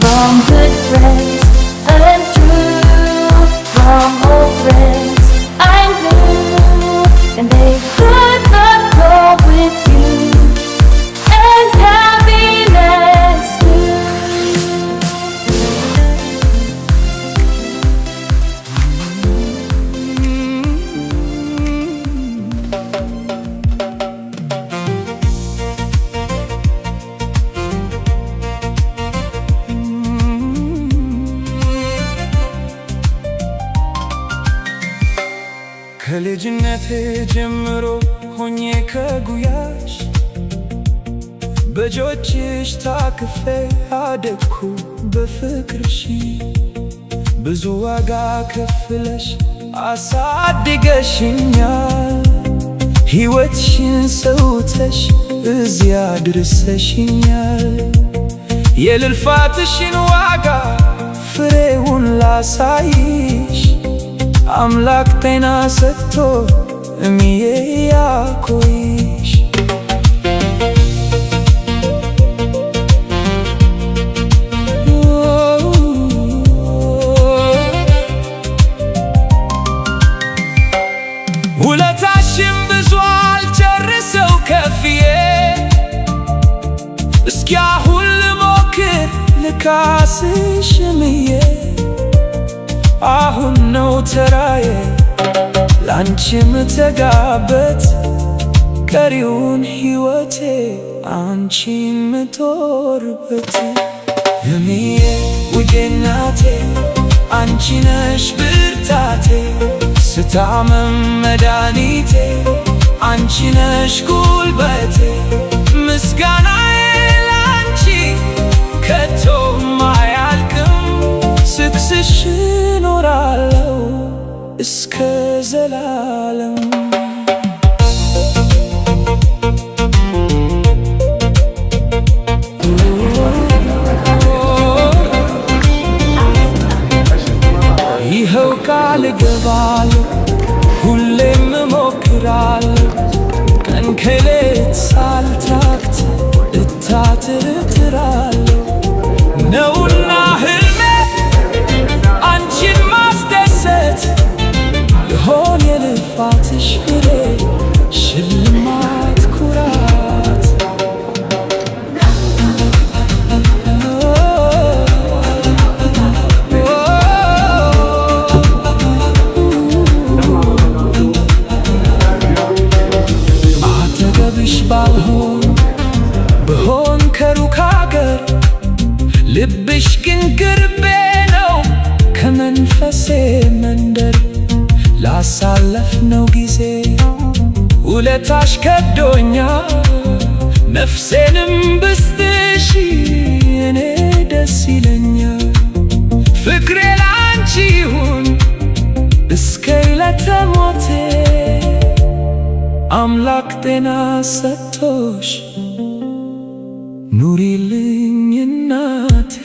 Speaker 9: From good friends and true, from old
Speaker 7: ከልጅነቴ ጀምሮ ሆኜ ከጉያሽ በእጆችሽ ታቅፌ አደግኩ በፍቅርሽ ብዙ ዋጋ ከፍለሽ አሳድገሽኛል ሕይወትሽን ሰውተሽ እዚያ ድርሰሽኛል የልፋትሽን ዋጋ ፍሬውን ላሳይሽ አምላክ ጤና ሰጥቶ እምዬ ያቆይሽ ውለታሽን ብዙ አልጨርሰው ከፍዬ እስኪ አሁን ልሞክር ልካስሽ እምዬ አሁን ነው ተራዬ ላንቺ ምተጋበት ቀሪውን ሕይወቴ አንቺ ምትኖርበት እምዬ ውዴ እናቴ አንቺ ነሽ ብርታቴ ስታመም መድኃኒቴ አንቺ ነሽ ጉልበቴ ምስጋናዬ ላንቺ ከቶም አያልቅም ስክስሽ እኖራለሁ እስከ ዘላለም ይኸው ቃል እገባለሁ ሁሌም እሞክራለሁ ቀን ከሌት ሳልታክት እታትራለሁ ነውና ህልሜ አንቺን ማስደሰት ይሆን የልፋትሽ ፍሬ ሽልማት ኩራት አጠገብሽ ባልሆን ብሆን ከሩቅ አገር ልብሽ ግን ቅርቤ ነው ከመንፈሴ መንደር ላሳለፍነው ጊዜ ውለታሽ ከብዶኛል ነፍሴንም ብስጥሽ እኔ ደስ ይለኛል ፍቅሬ ላንቺ ይሁን እስከ ዕለተ ሞቴ አምላክ ጤና ሰጥቶሽ ኑሪልኝ እናቴ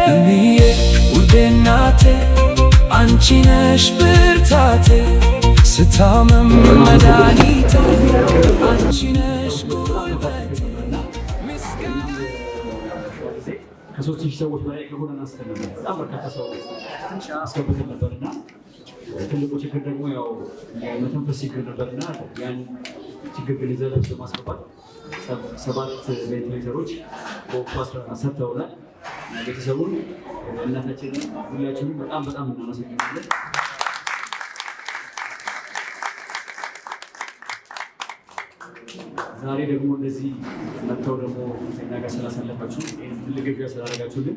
Speaker 7: እምዬ ውዴ እናቴ አንቺ ነሽ ብርታቴ ስታመም መድኃኒቴ አንቺ ነሽ ጉልበቴ
Speaker 3: ከ3 ሺህ ሰዎች በላይ ከሆነን አስተን ነበር። በጣም በርካታ ሰው አስገብተን ነበርና ትልቁ ችግር ደግሞ ያው የመተንፈስ ችግር ነበርና ያን ችግር ግንዛቤ ውስጥ በማስገባት 7 ቬንቲሌተሮች በወቅቱ ሰጥተውናል። ቤተሰቡን እናታችንን ሁላችንም በጣም እናመሰግናለን። ዛሬ ደግሞ እንደዚህ መጥተው ደግሞ ከእኛ ጋር ስላሳለፋችሁ ትልቅ ግብዣ ስላደረጋችሁልን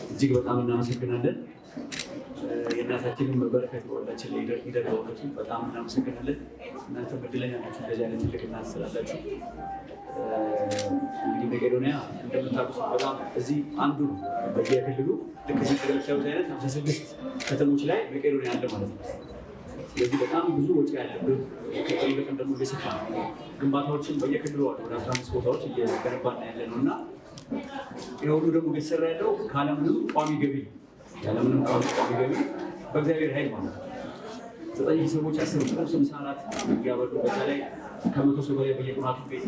Speaker 3: እጅግ በጣም እናመሰግናለን። የእናታችንን በረከት በሁላችን ላይ ይደርበውነቱ በጣም እናመሰግናለን። እናንተ እድለኛ ናችሁ እንደዚህ አይነት ትልቅ እናት ስላላችሁ። እንግዲህ መቄዶንያ እንደምታውቁት በጣም እዚህ አንዱ ነው በየክልሉ ልክ እዚህ እንደምታዩት አይነት 56 ከተሞች ላይ መቄዶንያ አለ ማለት ነው። ስለዚህ በጣም ብዙ ወጪ ያለብን ከቀን በቀን ደግሞ እየሰፋ ነው። ግንባታዎችን በየክልሉ አሉ ወደ 15 ቦታዎች እየገነባን ያለ ነው እና ይህ ሁሉ ደግሞ እየተሰራ ያለው ካለምንም ቋሚ ገቢ ያለምንም ቋሚ ገቢ በእግዚአብሔር ኃይል ማለት ነው። 9 ሰዎች 10 ቁርስ ምሳ እራት እያበሉ በዛ ላይ ከ100 ሰው በላይ በየቁናቱ ቤት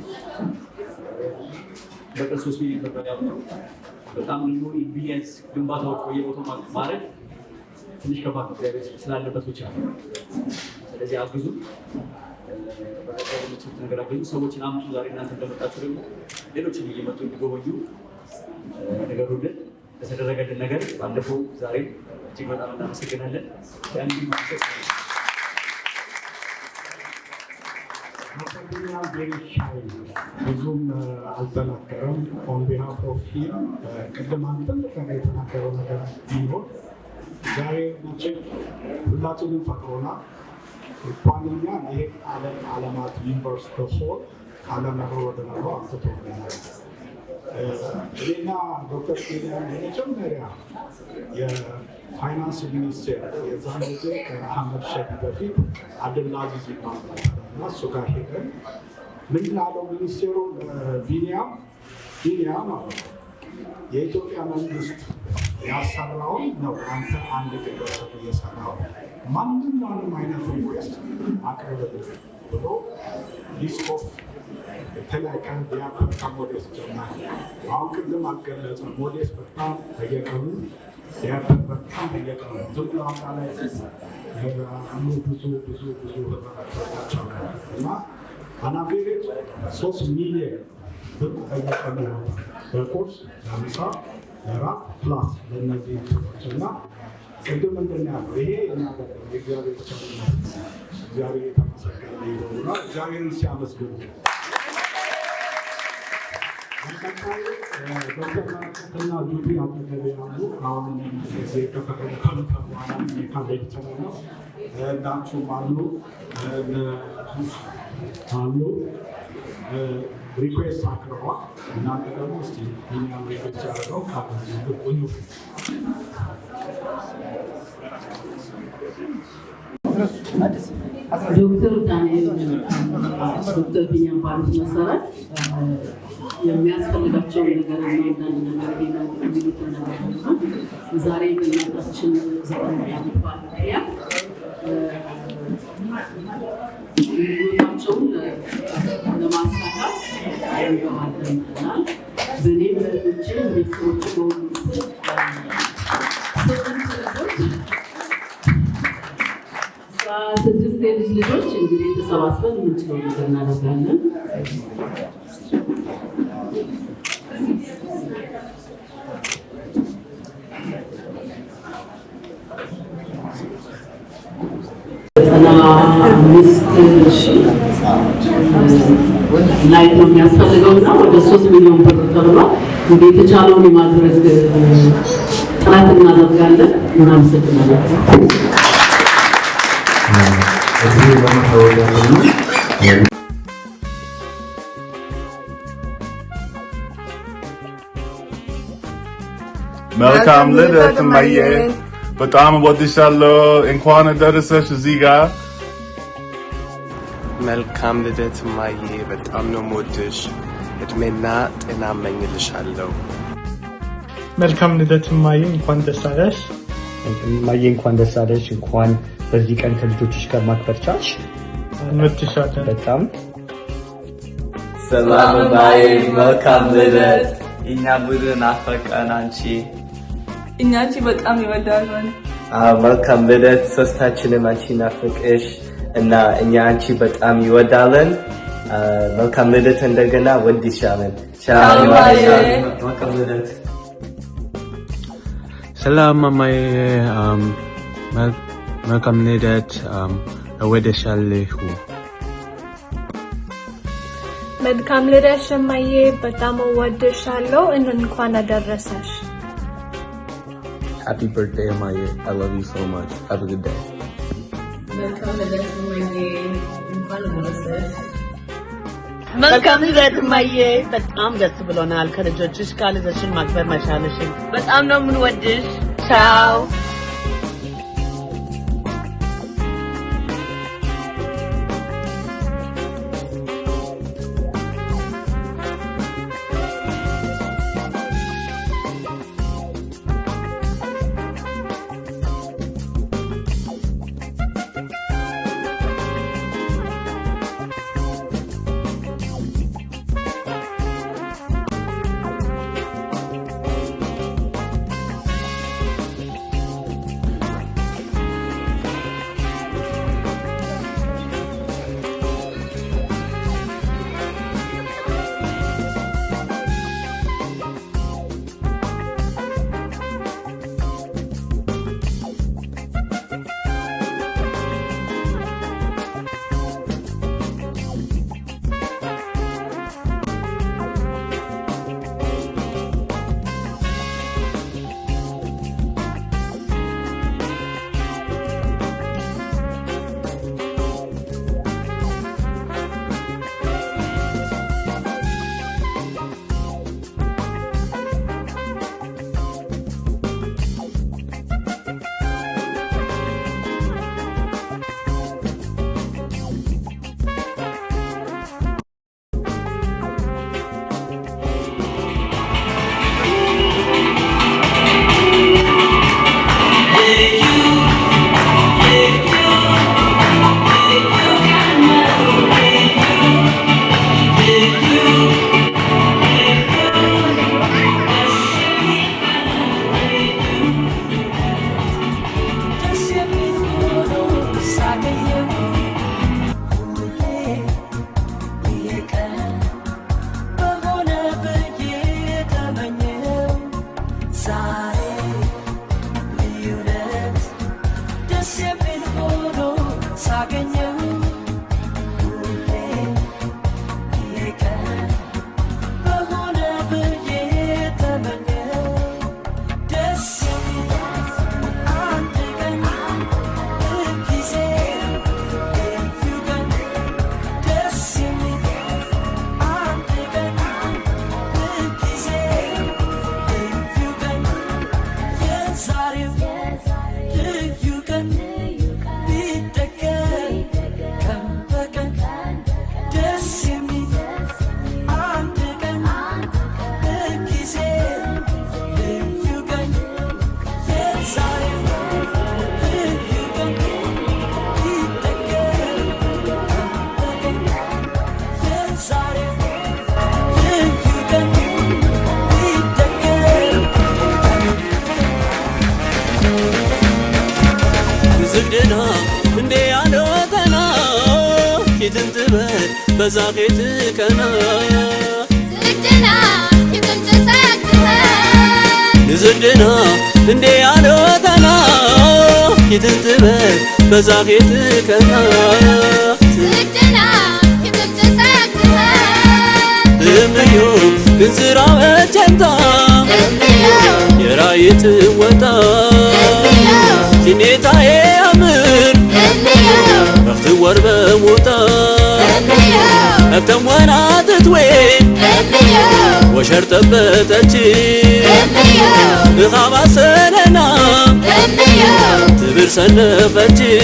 Speaker 3: በቀን 3 ሚሊዮን ብር ያወጡ በጣም ልዩ ቢሊየንስ ግንባታዎች በየቦታው ማድረግ ትንሽ ከባድ ነው እግዚአብሔር ስላለበት ብቻ ነው። ስለዚህ አግዙ፣ በቀጣይ የምትሰሩት ነገር አግዙ፣ ሰዎችን አምጡ። ዛሬ እናንተ እንደመጣችሁ ደግሞ ሌሎችን እየመጡ እንዲጎበኙ ነገሩልን ለተደረገልን ነገር ባለፈው ዛሬ እጅግ በጣም እናመሰግናለን። ያን ማሰስ
Speaker 9: ብዙም አልተናገረም። ኦን ቢሃፍ ኦፍ ሂም ቅድም አንድ ትልቅ ነገር የተናገረው ነገር ቢሆን ዛሬ መቼም ሁላችንም ፈጥሮናል። እንኳንኛ ይሄ ዓለማት ዩኒቨርስ ተሆን ዓለመሮ ወደ ነው አጥቶኛል። እኔና ዶክተር ቢኒያም የመጀመሪያ የፋይናንስ ሚኒስቴር የዛን ጊዜ ከአህመድ ሼክ በፊት አብዱልአዚዝ ይባላል እና እሱ ጋር ሄደን ምንድን አለው ሚኒስቴሩ ቢኒያም የኢትዮጵያ መንግስት ያሰራውን ነው አንተ አንድ ግለሰብ እየሰራው ማንኛውንም አይነት ሪኩዌስት አቅርብልህ ብሎ ሊስት ኦፍ የተለያየ ዲያፐርታ ሞዴስ ጀመረ። አሁን ቅድም አልገለጽም። ሞዴስ በጣም በየቀኑ ዲያፐር በጣም በየቀኑ ኢትዮጵያ ዋጋ ላይ ብዙ ህብረተሰቦቻቸው እና አናቬሬጅ 3 ሚሊዮን ብር በየቀኑ ይወጣል በቁርስ ለምሳ ለራት ፕላስ ለእነዚህ ሰዎች እና ቅድም ምንድን ያለው ይሄ የእግዚአብሔር ቸርነት እግዚአብሔር የተመሰገነ ይሁንና እግዚአብሔርን ሲያመስግኑ በቀጣይ ዶክተር በረከትና ጁዲ አጠገቤ ያሉ አሁን ጊዜ ከፈቀደ በኋላ የካቤት ቸር ነው ዳችሁም አሉ ሪኩዌስት አቅርቧል። እናንተ ደግሞ እስቲ ቢኒያም ሪኩዌስት ያደረገው ካበዚህ ቁኙ
Speaker 1: ዶክተር ዳንኤል ዶክተር ቢኒያም ባሉት መሰረት የሚያስፈልጋቸውን ነገር እና አንዳንድ ነገር የሚሉትን ነገር ነው። ዛሬ በእናታችን 9 ዓመት ባለያ ምኞታቸውን ለማሳካት ይገባልናል። በእኔም በልጆቼ ቤተሰቦች በሁሉ ስድስት የልጅ ልጆች እንግዲህ ተሰባስበን የምንችለው ነገር እናደርጋለን። ላይት ነው የሚያስፈልገው እና ወደ 3 ሚሊዮን ብር ተብሏል። እንግዲህ የተቻለውን የማድረግ ጥረት እናደርጋለን። እናመሰግናለን።
Speaker 10: መልካም ልደት እማዬ፣ በጣም እወድሻለሁ። እንኳን አደረሰሽ እዚህ ጋር።
Speaker 11: መልካም ልደት እማዬ፣ በጣም ነው የምወድሽ። እድሜና ጤና እመኝልሻለሁ።
Speaker 12: መልካም ልደት እማዬ፣ እንኳን ደስ አለሽ።
Speaker 13: እማዬ እንኳን ደስ አለሽ። እንኳን በዚህ ቀን ከልጆችሽ ጋር ማክበር ቻልሽ።
Speaker 12: እንወድሻለን
Speaker 13: በጣም።
Speaker 14: ሰላም እማዬ፣ መልካም ልደት። እኛ ቡድን አፈቀን አንቺ
Speaker 15: እኛ አንቺ በጣም ይወዳለን።
Speaker 14: መልካም ልደት። ሶስታችንም አንቺ ናፍቅሽ እና እኛ አንቺ በጣም ይወዳለን። መልካም ልደት። እንደገና ወድሻለን። ቻው እማዬ፣ መልካም ልደት።
Speaker 16: ሰላም እማዬ፣ መልካም ልደት። እወድሻለሁ።
Speaker 17: መልካም ልደት እማዬ፣ በጣም እወድሻለሁ። እንኳን አደረሰሽ።
Speaker 16: Happy birthday እማዬ. I love you so much. Have a good day.
Speaker 18: መልካም ልደት እማዬ፣ እንኳን አደረሰሽ።
Speaker 19: መልካም ልደት እማዬ፣ በጣም ደስ ብሎናል ከልጆችሽ ጋር ልደትሽን ማክበር መቻልሽን።
Speaker 18: በጣም ነው የምንወድሽ።
Speaker 19: ቻው።
Speaker 5: يتنتبه بزاقيت كنا
Speaker 20: زدنا يكون تساكتها
Speaker 5: نزدنا اندي عدوتنا يتنتبه بزاقيت كنا
Speaker 20: زدنا يكون تساكتها
Speaker 5: اميو بنزرا وجنتا يرايت وتا جنيتا يامر رخت ورب موتا افتم وانا تتوين وشرط بتجي خابا سننا تبر سنفتي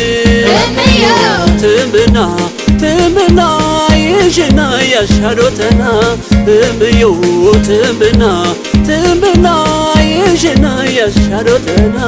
Speaker 5: تمنا يجنا يشهدوتنا تميو تمنا يجنا يشهدوتنا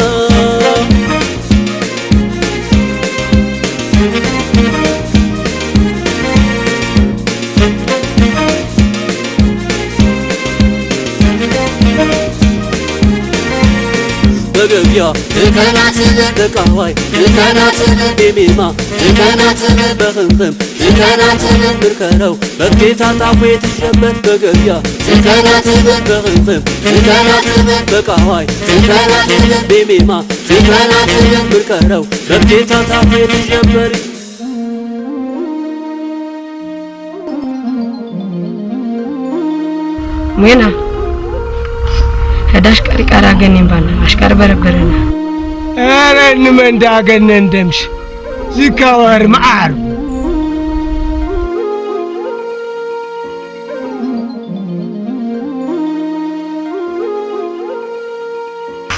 Speaker 5: بقبيا
Speaker 20: تكنات
Speaker 5: بقهواي
Speaker 20: تكنات
Speaker 5: بميما
Speaker 20: تكنات
Speaker 5: بخمخم
Speaker 20: تكنات
Speaker 5: بركرو بكيتا طافيت الشبت بقبيا
Speaker 20: تكنات
Speaker 5: بخمخم
Speaker 20: تكنات
Speaker 5: بقهواي
Speaker 20: تكنات
Speaker 5: بميما
Speaker 20: تكنات
Speaker 5: بركرو بكيتا طافيت الشبت
Speaker 21: وينها هداش كاري كارا جنين بانا أشكار بربرنا
Speaker 22: أنا نمن دا جنين دمش زكاور معارف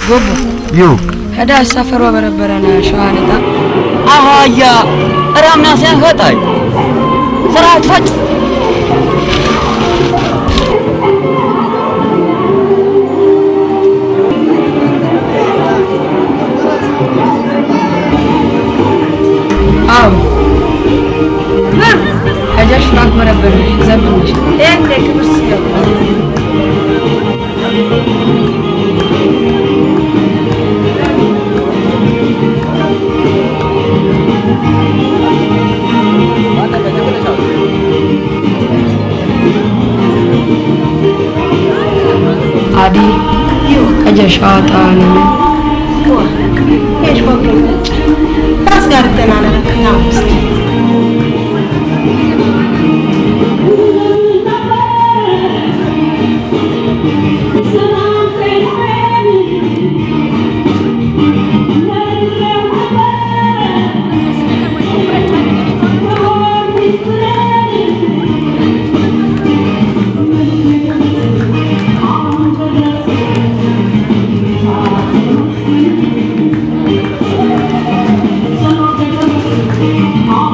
Speaker 21: بوبو
Speaker 22: يو
Speaker 21: هداش سفر وبربرنا شوانتا
Speaker 23: يا رامنا سيخطاي سرعة فتح
Speaker 21: هداش فرانك بربرنا زبنش ايه عندك بس عادي اجا شاطاني
Speaker 17: ايش بقول بس قاعد انا نامست
Speaker 20: Oh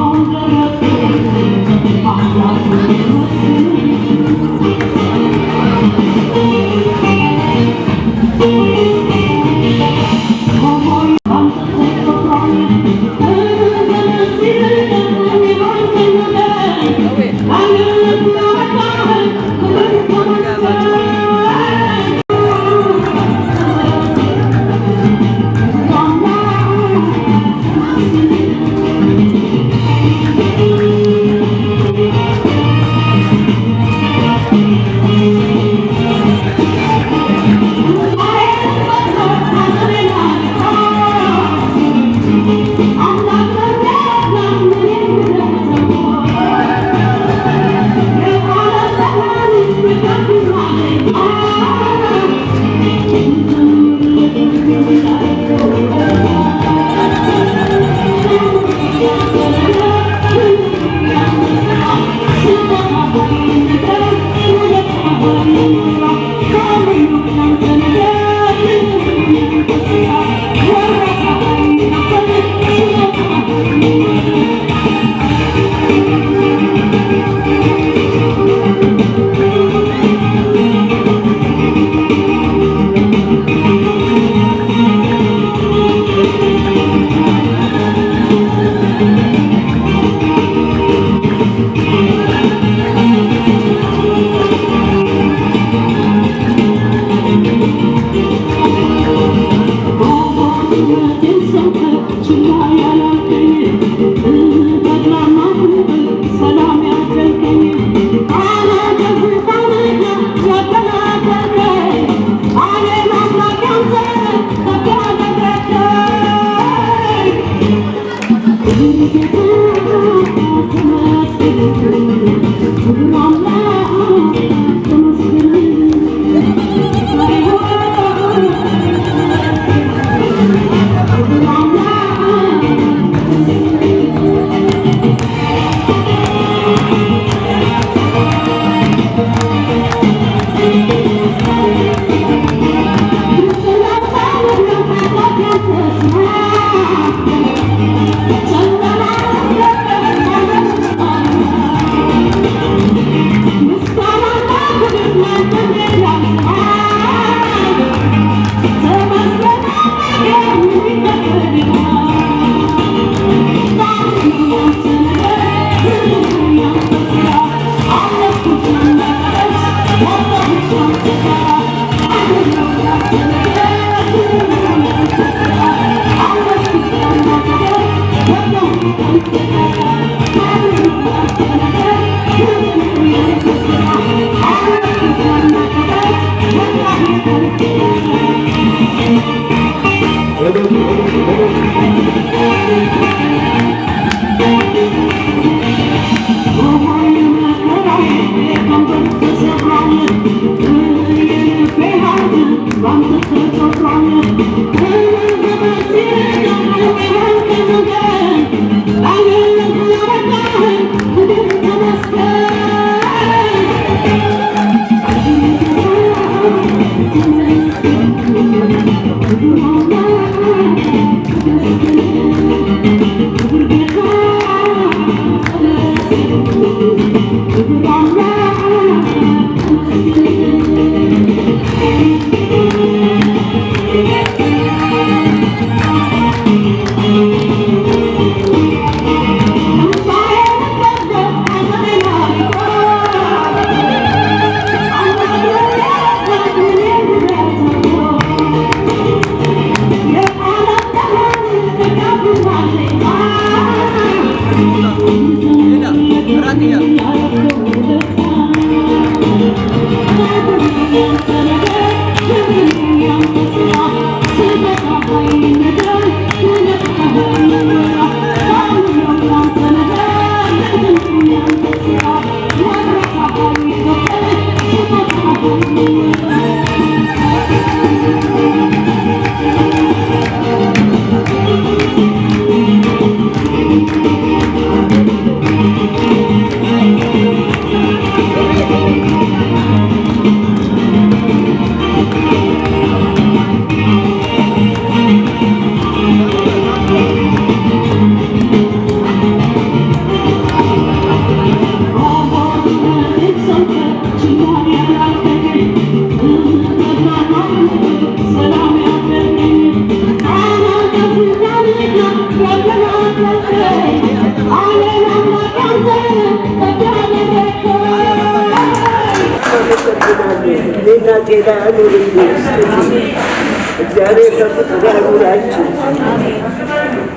Speaker 2: እግዚአብሔር ከፍቅር ያኑራችሁ፣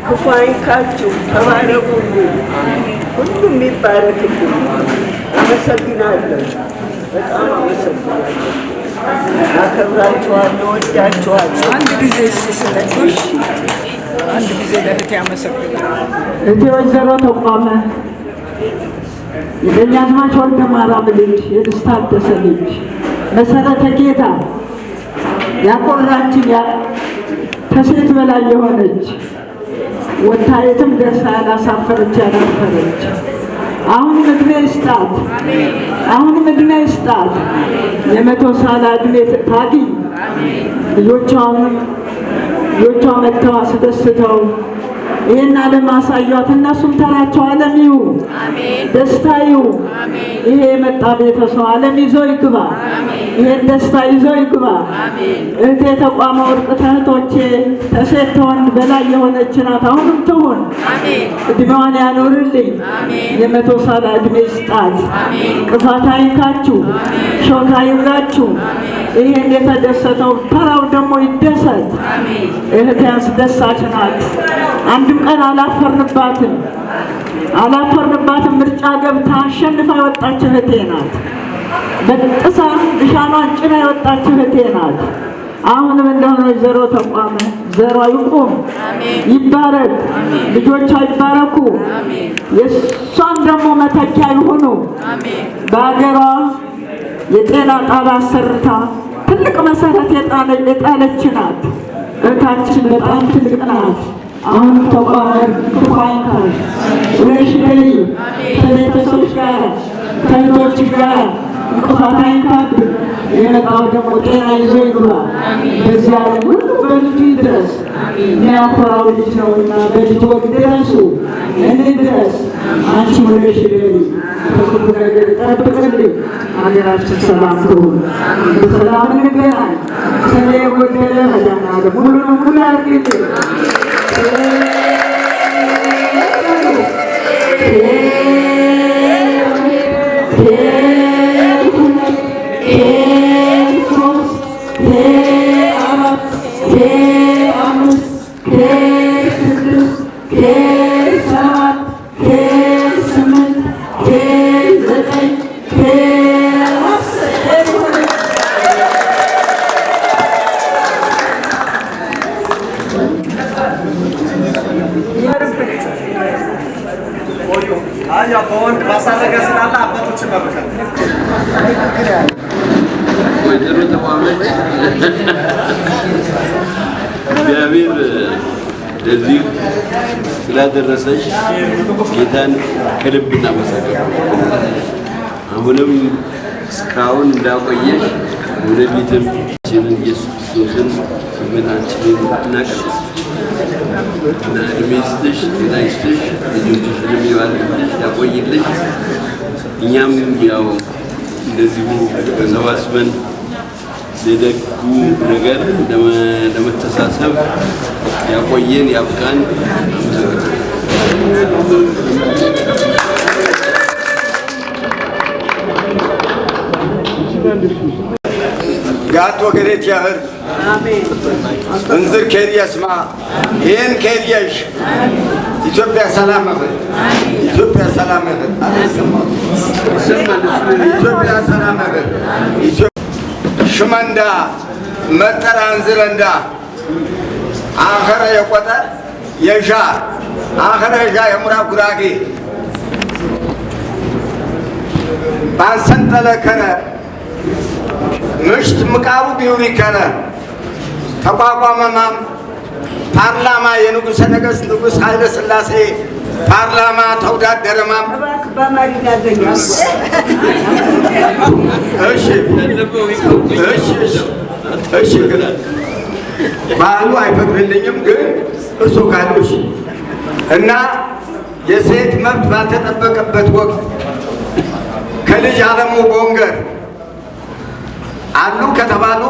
Speaker 2: ክፉ አይንካችሁ፣ ተባረኩ፣ ሁሉም ይባረክልኝ። አመሰግናለሁ፣ በጣም አመሰግናለሁ። አከብራችኋለሁ፣ ወዳችኋለሁ።
Speaker 4: አንድ ጊዜ ስለሽ አንድ ጊዜ ለእህቴ አመሰግናለሁ።
Speaker 1: እህቴ ወይዘሮ ተቋመ የደጃዝማች ወልደ ማርያም ልጅ የደስታ ታደሰ ልጅ መሰረተ ጌታ ያቆራችን ከሴት በላይ የሆነች ወታየትም ደርሳ ያላሳፈረች ያላፈረች አሁንም እድሜ ይስጣት፣ አሁንም እድሜ ይስጣት። የመቶ ሳላ እድሜ ታግኝ። ልጆቿ መጥተው አስደስተው ይሄን ዓለም አሳዩት። እነሱም ተራቸው ዓለም ይሁ ደስታ ይሁ። ይሄ የመጣ ቤተሰብ ዓለም ይዞ ይግባ፣ ይሄን ደስታ ይዞ ይግባ። እህቴ ተቋመ ወርቅ እህቶቼ ተሴት ተወን በላይ የሆነች ናት። አሁንም ትሁን፣ እድሜዋን ያኖርልኝ። የመቶ ሳላ እድሜ ይስጣት። ቅፋት አይንካችሁ፣ ሾክ አይውጋችሁ። ይሄን የተደሰተው ተራው ደግሞ ይደሰት። እህቴ አስደሳች ናት። አንድም ቀን አላፈርንባትም። ምርጫ ገብታ አሸንፋ የወጣች እህቴ ናት። በጥሳ ልሻኗን ጭና የወጣች እህቴ ናት። አሁንም እንደሆነ ወይዘሮ ተቋመ ዘሯ ይቁም፣ ይባረክ፣ ልጆቿ ይባረኩ፣ የእሷም ደግሞ መተኪያ ይሁኑ። በሀገሯ የጤና ጣቢያ አሰርታ ትልቅ መሰረት የጣለች ናት። እህታችን በጣም ትልቅ ናት። አሁን ተቋመ ክፋይካል ወሽ ለይ ከቤተሰቦች ጋር ከልጆች ጋር እንቅፋት አይንካብ።
Speaker 2: የነቃው ደግሞ ጤና ይዞ ይግባ። በዚህ ዓለም ሁሉ በልጁ ይድረስ። የሚያኮራው ልጅ ነውና በልጅ ወግ ድረሱ እንድረስ። አንቺ ወለሽልኝ ከክፉ ነገር ጠብቅልኝ። ሀገራችን ሰላም ትሁን፣ በሰላም እንገናኝ። ከኔ የጎደለ መድኃኒዓለም ሁሉንም ሙሉ ያድርግልኝ።
Speaker 6: ወይዘሮ ተቋመች እግዚአብሔር ለዚህ ስላደረሰሽ ጌታን ከልብ እናመሰግናለን። አሁንም እስካሁን እንዳቆየሽ ወደፊትም ኢየሱስ ክርስቶስን ስምናችንን እናቀርብ እና እድሜ ይስጥሽ፣ ጤና ይስጥሽ፣ ልጆችሽንም ይባርክልሽ፣ ያቆይልሽ። እኛም ያው እንደዚሁ ተሰባስበን ለደጉ ነገር ለመተሳሰብ ያቆየን ያብቃን።
Speaker 7: ጋቶ ገሬት ያህር እንዝር ኬር የስማ ይህን ኬር የሽ ኢትዮጵያ ሰላም እህል ኢትዮጵያ ሰላም እህል ኢትዮጵያ ሰላም እህል ሽመንዳ መጠራ እንዝረንዳ አኸረ የቆጠር የዣ አኸረ የዣ የሙራ ጉራጌ ባንሰንጠለ ከረ ምሽት ምቃቡ ቢውሪ ከረ ተቋቋመማም ፓርላማ የንጉሠ ነገሥት ንጉሥ ኃይለ ሥላሴ ፓርላማ ተወዳደረማም። እሺ ግን ባህሉ አይፈቅድልኝም፣ ግን እርሶ ካሉሽ እና የሴት መብት ባልተጠበቀበት ወቅት ከልጅ አለሙ ቦንገር አሉ ከተባሉ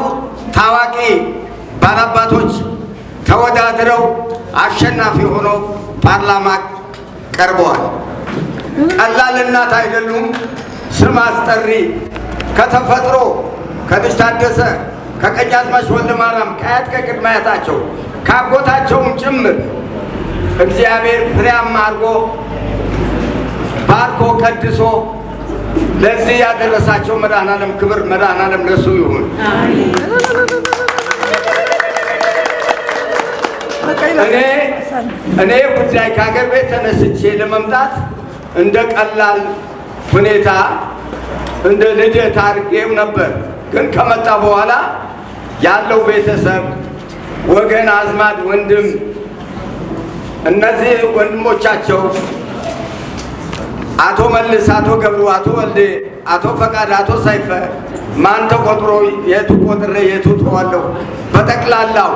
Speaker 7: ታዋቂ ባላባቶች ተወዳድረው አሸናፊ ሆነው ፓርላማ ቀርበዋል። ቀላል እናት አይደሉም። ስም አስጠሪ ከተፈጥሮ ከልጅ ታደሰ ከቀኛዝማች ወልደ ማርያም ከአያት ከቅድመ አያታቸው ካጎታቸውም ጭምር እግዚአብሔር ፍሬያማ አድርጎ ባርኮ ቀድሶ ለዚህ ያደረሳቸው መድኃኔዓለም ክብር መድኃኔዓለም ለሱ ይሁን። እኔ ጉዳይ ከሀገር ቤት ተነስቼ ለመምጣት እንደ ቀላል ሁኔታ እንደ ልደት አድርጌው ነበር። ግን ከመጣ በኋላ ያለው ቤተሰብ ወገን፣ አዝማድ፣ ወንድም እነዚህ ወንድሞቻቸው አቶ መልስ፣ አቶ ገብሩ፣ አቶ ወልዴ፣ አቶ ፈቃድ፣ አቶ ሰይፈ ማን ተቆጥሮ የቱ ቆጥሬ የቱ ተዋለሁ በጠቅላላው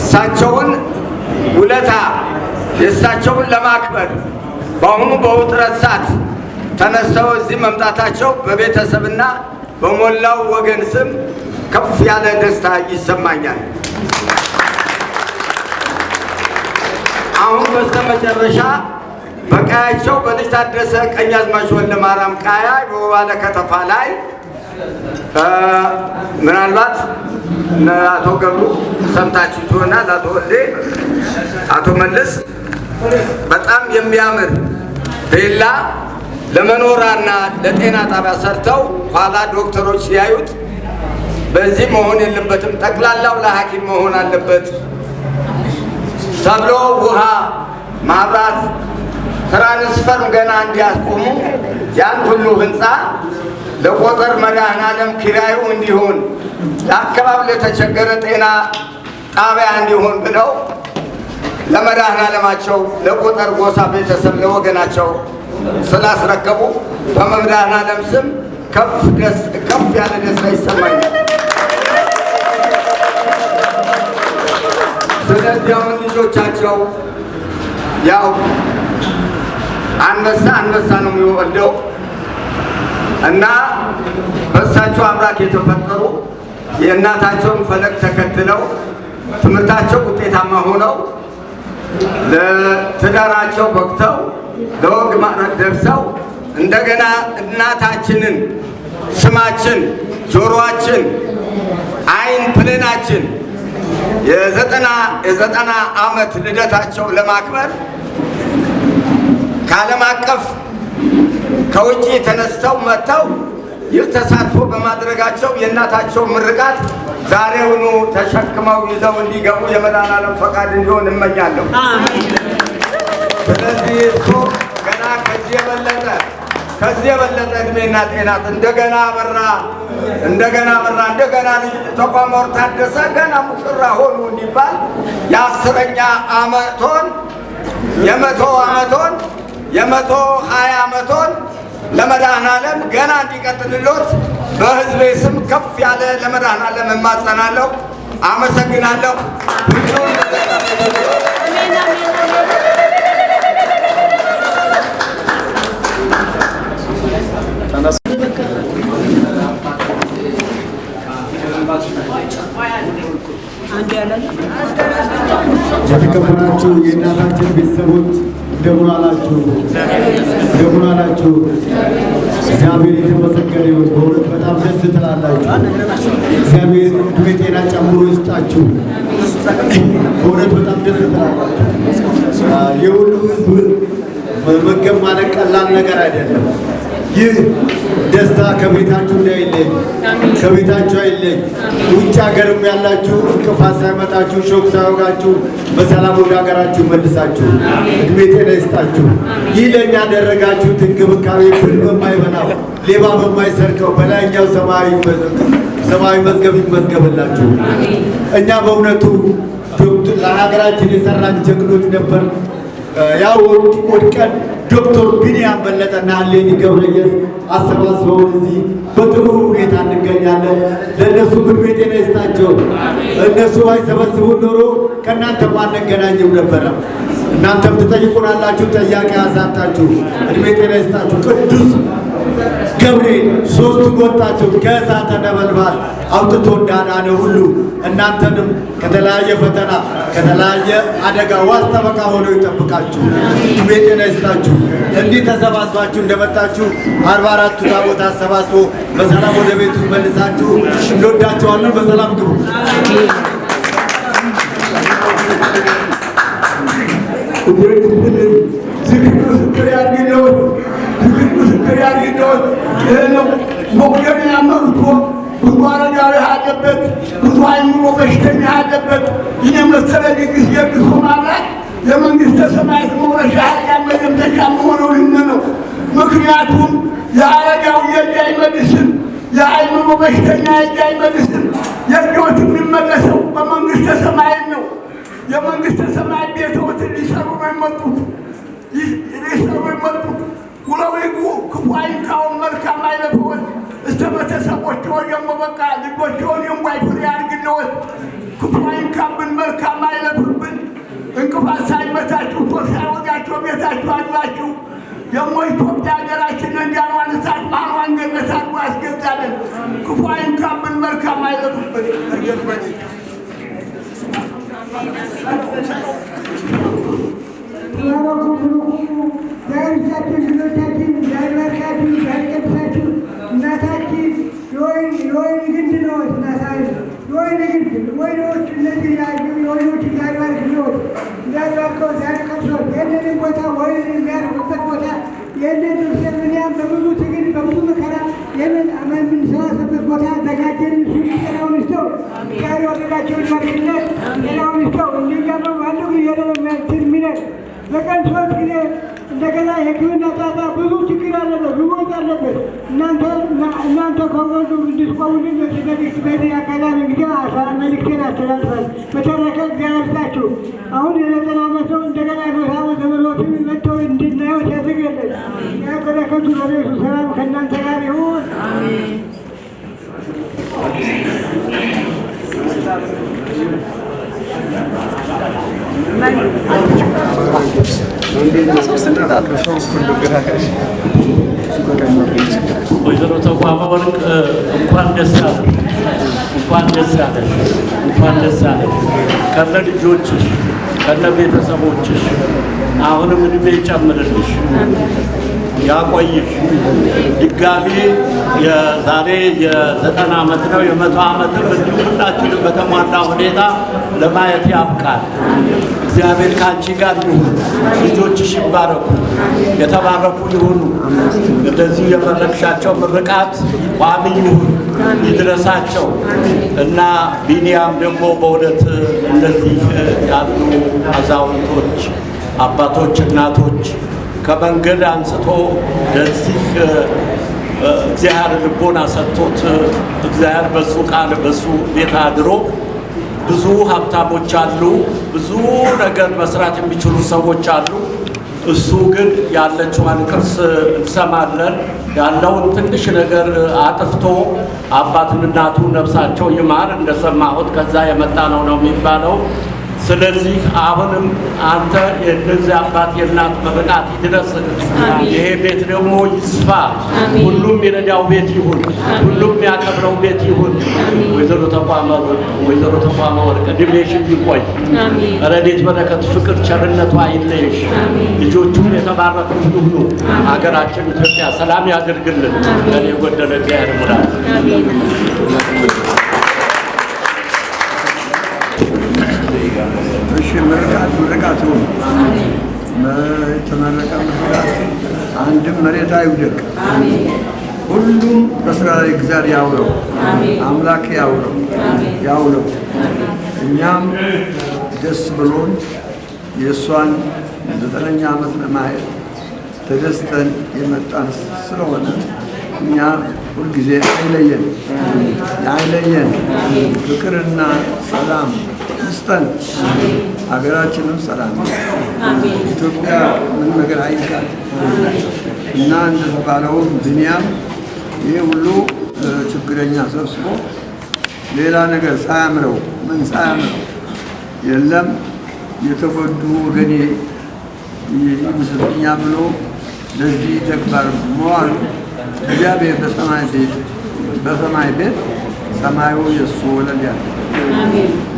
Speaker 7: እሳቸውን ውለታ የእሳቸውን ለማክበር በአሁኑ በውጥረት ሰዓት ተነስተው እዚህ መምጣታቸው በቤተሰብና በሞላው ወገን ስም ከፍ ያለ ደስታ ይሰማኛል። አሁን በስተመጨረሻ በቀያቸው በልጅ ታደሰ ቀኛዝማች ወልደ ማርያም ቃያ በባለ ከተፋ ላይ ምናልባት አቶ ገብሩ ሰምታችሁ ይሆናል። አቶ ወልዴ፣ አቶ መልስ በጣም የሚያምር ቬላ ለመኖራና ለጤና ጣቢያ ሰርተው ኋላ ዶክተሮች ሲያዩት በዚህ መሆን የለበትም ጠቅላላው ለሐኪም መሆን አለበት ተብሎ ውሃ፣ ማብራት፣ ትራንስፈርም ገና እንዲያስቆሙ ያን ሁሉ ህንፃ ለቆጠር መድኃኔዓለም ኪራዩ እንዲሆን ለአካባቢ ለተቸገረ ጤና ጣቢያ እንዲሆን ብለው ለመድኃኔዓለማቸው ለቆጠር ጎሳ ቤተሰብ ለወገናቸው ስላስረከቡ በመድኃኔዓለም ስም ከፍ ያለ ደስታ ይሰማኛል። ስለዚህ አሁን ልጆቻቸው ያው አንበሳ ነው የሚወልደው እና በእሳቸው አምላክ የተፈጠሩ የእናታቸውን ፈለግ ተከትለው ትምህርታቸው ውጤታማ ሆነው ለትዳራቸው በቅተው ለወግ ማዕረግ ደርሰው እንደገና እናታችንን ስማችን፣ ጆሮአችን፣ አይን ፕሌናችን የዘጠና ዓመት ልደታቸው ለማክበር ከዓለም አቀፍ ከውጪ ተነስተው መጥተው ይህ ተሳትፎ በማድረጋቸው የእናታቸው ምርቃት ዛሬውኑ ተሸክመው ይዘው እንዲገቡ የመድኃኔዓለም ፈቃድ እንዲሆን እመኛለሁ። ስለዚህ እሱ ገና ከዚህ የበለጠ እድሜና ጤናት እንደገና ልጅ ተቋም ወር ታደሰ ገና ሙሽራ ሆኑ እንዲባል የ10ኛ ዓመቶን የ120 ዓመቶን ለመድኃኔዓለም ገና እንዲቀጥልሎት በህዝቤ ስም ከፍ ያለ ለመድኃኔዓለም እማጸናለሁ። አመሰግናለሁ።
Speaker 3: የተከበራችሁ የእናታችን ቤተሰቦች እንደምን አላችሁ? እግዚአብሔር የተመሰገነ ይሁን። በእውነት በጣም ደስ ትላላችሁ። እግዚአብሔር ዕድሜ ጤና ጨምሮ ይስጣችሁ። በእውነት በጣም ደስ ትላላችሁ። የሁሉ ህዝብ መመገብ ማለት ቀላል ነገር አይደለም። ይህ ደስታ ከቤታችሁ እንዳይለይ፣ ከቤታችሁ አይለይ። ውጭ ሀገርም ያላችሁ እንቅፋት ሳይመጣችሁ፣ ሾክ ሳይወጋችሁ በሰላም ወደ ሀገራችሁ መልሳችሁ ዕድሜ ጤና ይስጣችሁ። ይህ ለእኛ ያደረጋችሁት እንክብካቤ ብል በማይበላው ሌባ በማይሰርቀው በላይኛው ሰማያዊ መዝገብ ይመዝገብላችሁ። እኛ በእውነቱ ለሀገራችን የሰራን ጀግኖች ነበር። ያው ወድቀን ዶክተር ቢኒያም በለጠና ሌኒ ገብረየስ አሰባስበውን እዚህ በጥሩ ሁኔታ እንገኛለን። ለእነሱ ዕድሜ ጤና ይስጣቸው። እነሱ ባይሰበስቡን ኖሮ ከእናንተም አንገናኝም ነበረ። እናንተም ትጠይቁናላችሁ፣ ጠያቂ ያሳጣችሁ። ዕድሜ ጤና ይስጣችሁ። ቅዱስ ገብርኤል ሦስቱን ወጣቸው ከእሳተ ነበልባል አውጥቶ እንዳዳነ ሁሉ እናንተንም ከተለያየ ፈተና ከተለያየ አደጋ ዋስ ጠበቃ ሆነው ይጠብቃችሁ። ዕድሜ ጤና ይስጣችሁ። እንዲህ ተሰባስባችሁ እንደመጣችሁ 44ቱ ታቦት አሰባስቦ በሰላም ወደ ቤቱ መልሳችሁ እንወዳችኋለን። በሰላም ግቡ።
Speaker 22: ምስክር ያድርግልዎት። መቁደም ያመሩት ብዙ አረጋዊ ያለበት፣ ብዙ አይምሮ በሽተኛ ያለበት ይህ መሰለ ድግስ ደግሶ ማብላት የመንግሥተ ሰማያት መውረሻ መደምደሻ መሆነው ይህን ነው። ምክንያቱም የአረጋዊ የእጅ አይመልስም፣ የአይምሮ በሽተኛ የእጅ አይመልስም። የእጆት የሚመለሰው በመንግሥተ ሰማያት ነው። የመንግሥተ ሰማያት ቤትዎትን ሊሰሩ ነው የመጡት። ውለው ይግቡ፣ ክፉ አይንካውን፣ መልካም አይለፍዎት። እስከ ቤተሰቦችዎ ደግሞ በቃ ልጆችዎን የእንቧይ ፍሬ ያድርግልዎት። ክፉ አይንካብን፣ መልካም አይለፍብን። እንቅፋት ሳይመታችሁ፣ ጦር ሳይወጋችሁ ቤታችሁ አድራችሁ ደግሞ ኢትዮጵያ ሀገራችን እንዲያኗን እሳት ባህሯን ገነት አድርጎ ያስገዛልን። ክፉ አይንካብን፣ መልካም አይለፍብን።
Speaker 2: ዛሬቻችን ልጆቻችን ያልመርቃችሁ ያልቀድሳችሁ እናታችን የወይን ግንድ ነዎት። እናታይ የወይን ግንድ ወይኖች እነዚህ ያሉ የወይኖች እንዳይባርክልዎት እንዳይባርከው ዛርቀሶት ይህንን ቦታ ወይን የሚያርፉበት ቦታ ይህንን ሴርምንያም በብዙ ትግል በብዙ መከራ ይህንን የምንሰባሰበት ቦታ አዘጋጀን። ጤናውን ይስጠው። ዛሬ ወደዳቸውን ይባርክለት። ጤናውን ይስጠው። እንዲያበ ባለው እየደረሚያችን ሚነት በቀን 3 ጊዜ እንደገና የሕክምና ጣጣ ብዙ ችግር አለበት፣ ሪሞት አለበት። እናንተ ከጎኑ እንድትቆሙልን በዚህ አጋጣሚ እንግዲህ መልዕክቴን አስተላልፋለሁ። በተረፈ እግዚአብሔር ይስጣችሁ። አሁን የ90 ዓመት ሰው እንደገና የ50 ዓመት ዘመኖትን መጥተው እንድናየው ያድርግልን። በረከቱ በቤቱ ሰላም ከእናንተ ጋር ይሁን።
Speaker 8: ወይዘሮ ተቋማ ወርቅ እንኳን ደስ አለሽ፣ እንኳን ደስ አለሽ፣ እንኳን ደስ አለሽ ከነ ልጆችሽ ከነ ቤተሰቦችሽ አሁንም እድሜ ይጨምርልሽ ያቆይሽ። ድጋሚ የዛሬ የ90 ዓመት ነው የ100 ዓመትም እንዲሁ ሁላችንም በተሟላ ሁኔታ ለማየት ያብቃል። እግዚአብሔር ከአንቺ ጋር ይሁን። ልጆችሽ ይባረኩ፣ የተባረኩ ይሁኑ። እንደዚህ የመረቅሻቸው ምርቃት ቋሚ ይሁን ይድረሳቸው እና ቢኒያም ደግሞ በእውነት እንደዚህ ያሉ አዛውንቶች፣ አባቶች፣ እናቶች ከመንገድ አንስቶ ለዚህ እግዚአብሔር ልቦና ሰጥቶት እግዚአብሔር በሱ ቃል በሱ ቤት አድሮ ብዙ ሀብታሞች አሉ፣ ብዙ ነገር መስራት የሚችሉ ሰዎች አሉ። እሱ ግን ያለችዋን ቅርስ እንሰማለን። ያለውን ትንሽ ነገር አጥፍቶ አባቱን እናቱ ነፍሳቸው ይማር እንደሰማሁት ከዛ የመጣ ነው የሚባለው። ስለዚህ አሁንም አንተ የእነዚህ አባት የእናት ምርቃት ይድረስ። ይሄ ቤት ደግሞ ይስፋ፣ ሁሉም የረዳው ቤት ይሁን፣ ሁሉም ያከብረው ቤት ይሁን። ወይዘሮ ተቋማ ወርቅ እድሜሽን ይቆይ፣ ረድኤት በረከት ፍቅር ቸርነቱ አይለይሽ። ልጆቹም የተባረኩ ይሁኑ። ሀገራችን ኢትዮጵያ ሰላም ያድርግልን። ከኔ የጎደለ እግዚአብሔር ሙላት።
Speaker 22: ምርቃቱ የተመረቀ ምርቃት አንድም መሬት አይውደቅ። ሁሉም በስራ ላይ እግዚአብሔር ያውለው፣ አምላክ ያውለው። እኛም ደስ ብሎን የእሷን 90ኛ ዓመት ለማየት ተደስተን የመጣን ስለሆነ እኛ ሁልጊዜ አይለየን፣ ፍቅርና ሰላም ይስጠን። ሀገራችንም ሰላም፣ ኢትዮጵያ ምን ነገር አይንካል እና እንደተባለው ቢኒያም ይህ ሁሉ ችግረኛ ሰብስቦ ሌላ ነገር ሳያምረው የለም የተጎዱ ወገኔ ይመስልኛ ብሎ ለዚህ ተግባር መዋሉ እግዚአብሔር በሰማይ ቤት ሰማዩ የእሱ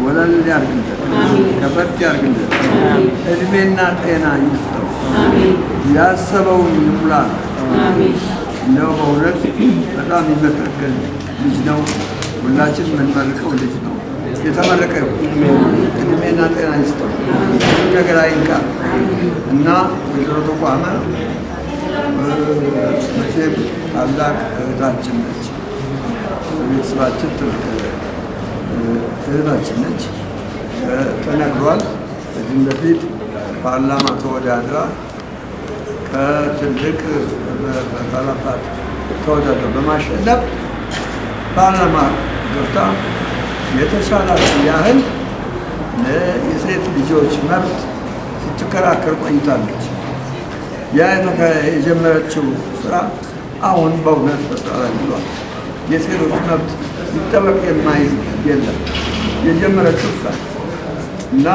Speaker 22: ወለል ያርግለት፣ ከበድ ያርግለት፣ እድሜና ጤና ይስጠው፣ ያሰበውን ይሙላል። ነው በእውነት በጣም የሚመሰገን ልጅ ነው። ሁላችን የምንመርቀው ልጅ ነው። የተመረቀ እድሜና ጤና ይስጠው፣ ነገር አይንካ እና ወይዘሮ ተቋማ መቼም ታላቅ እህታችን ነች። ቤተሰባችን ትልቅ እህታችን ነች። ተነግሯል። ከዚህም በፊት ፓርላማ ተወዳድራ ከትልቅ ባላባት ተወዳድራ በማሸነፍ ፓርላማ ገብታ የተቻላትን ያህል የሴት ልጆች መብት ስትከራከር ቆይታለች። ያ የጀመረችው ስራ አሁን በእውነት በስራ ላይ ብሏል። የሴቶች መብት ይጠበቅ የማይል የለም። የጀመረችው ስራ እና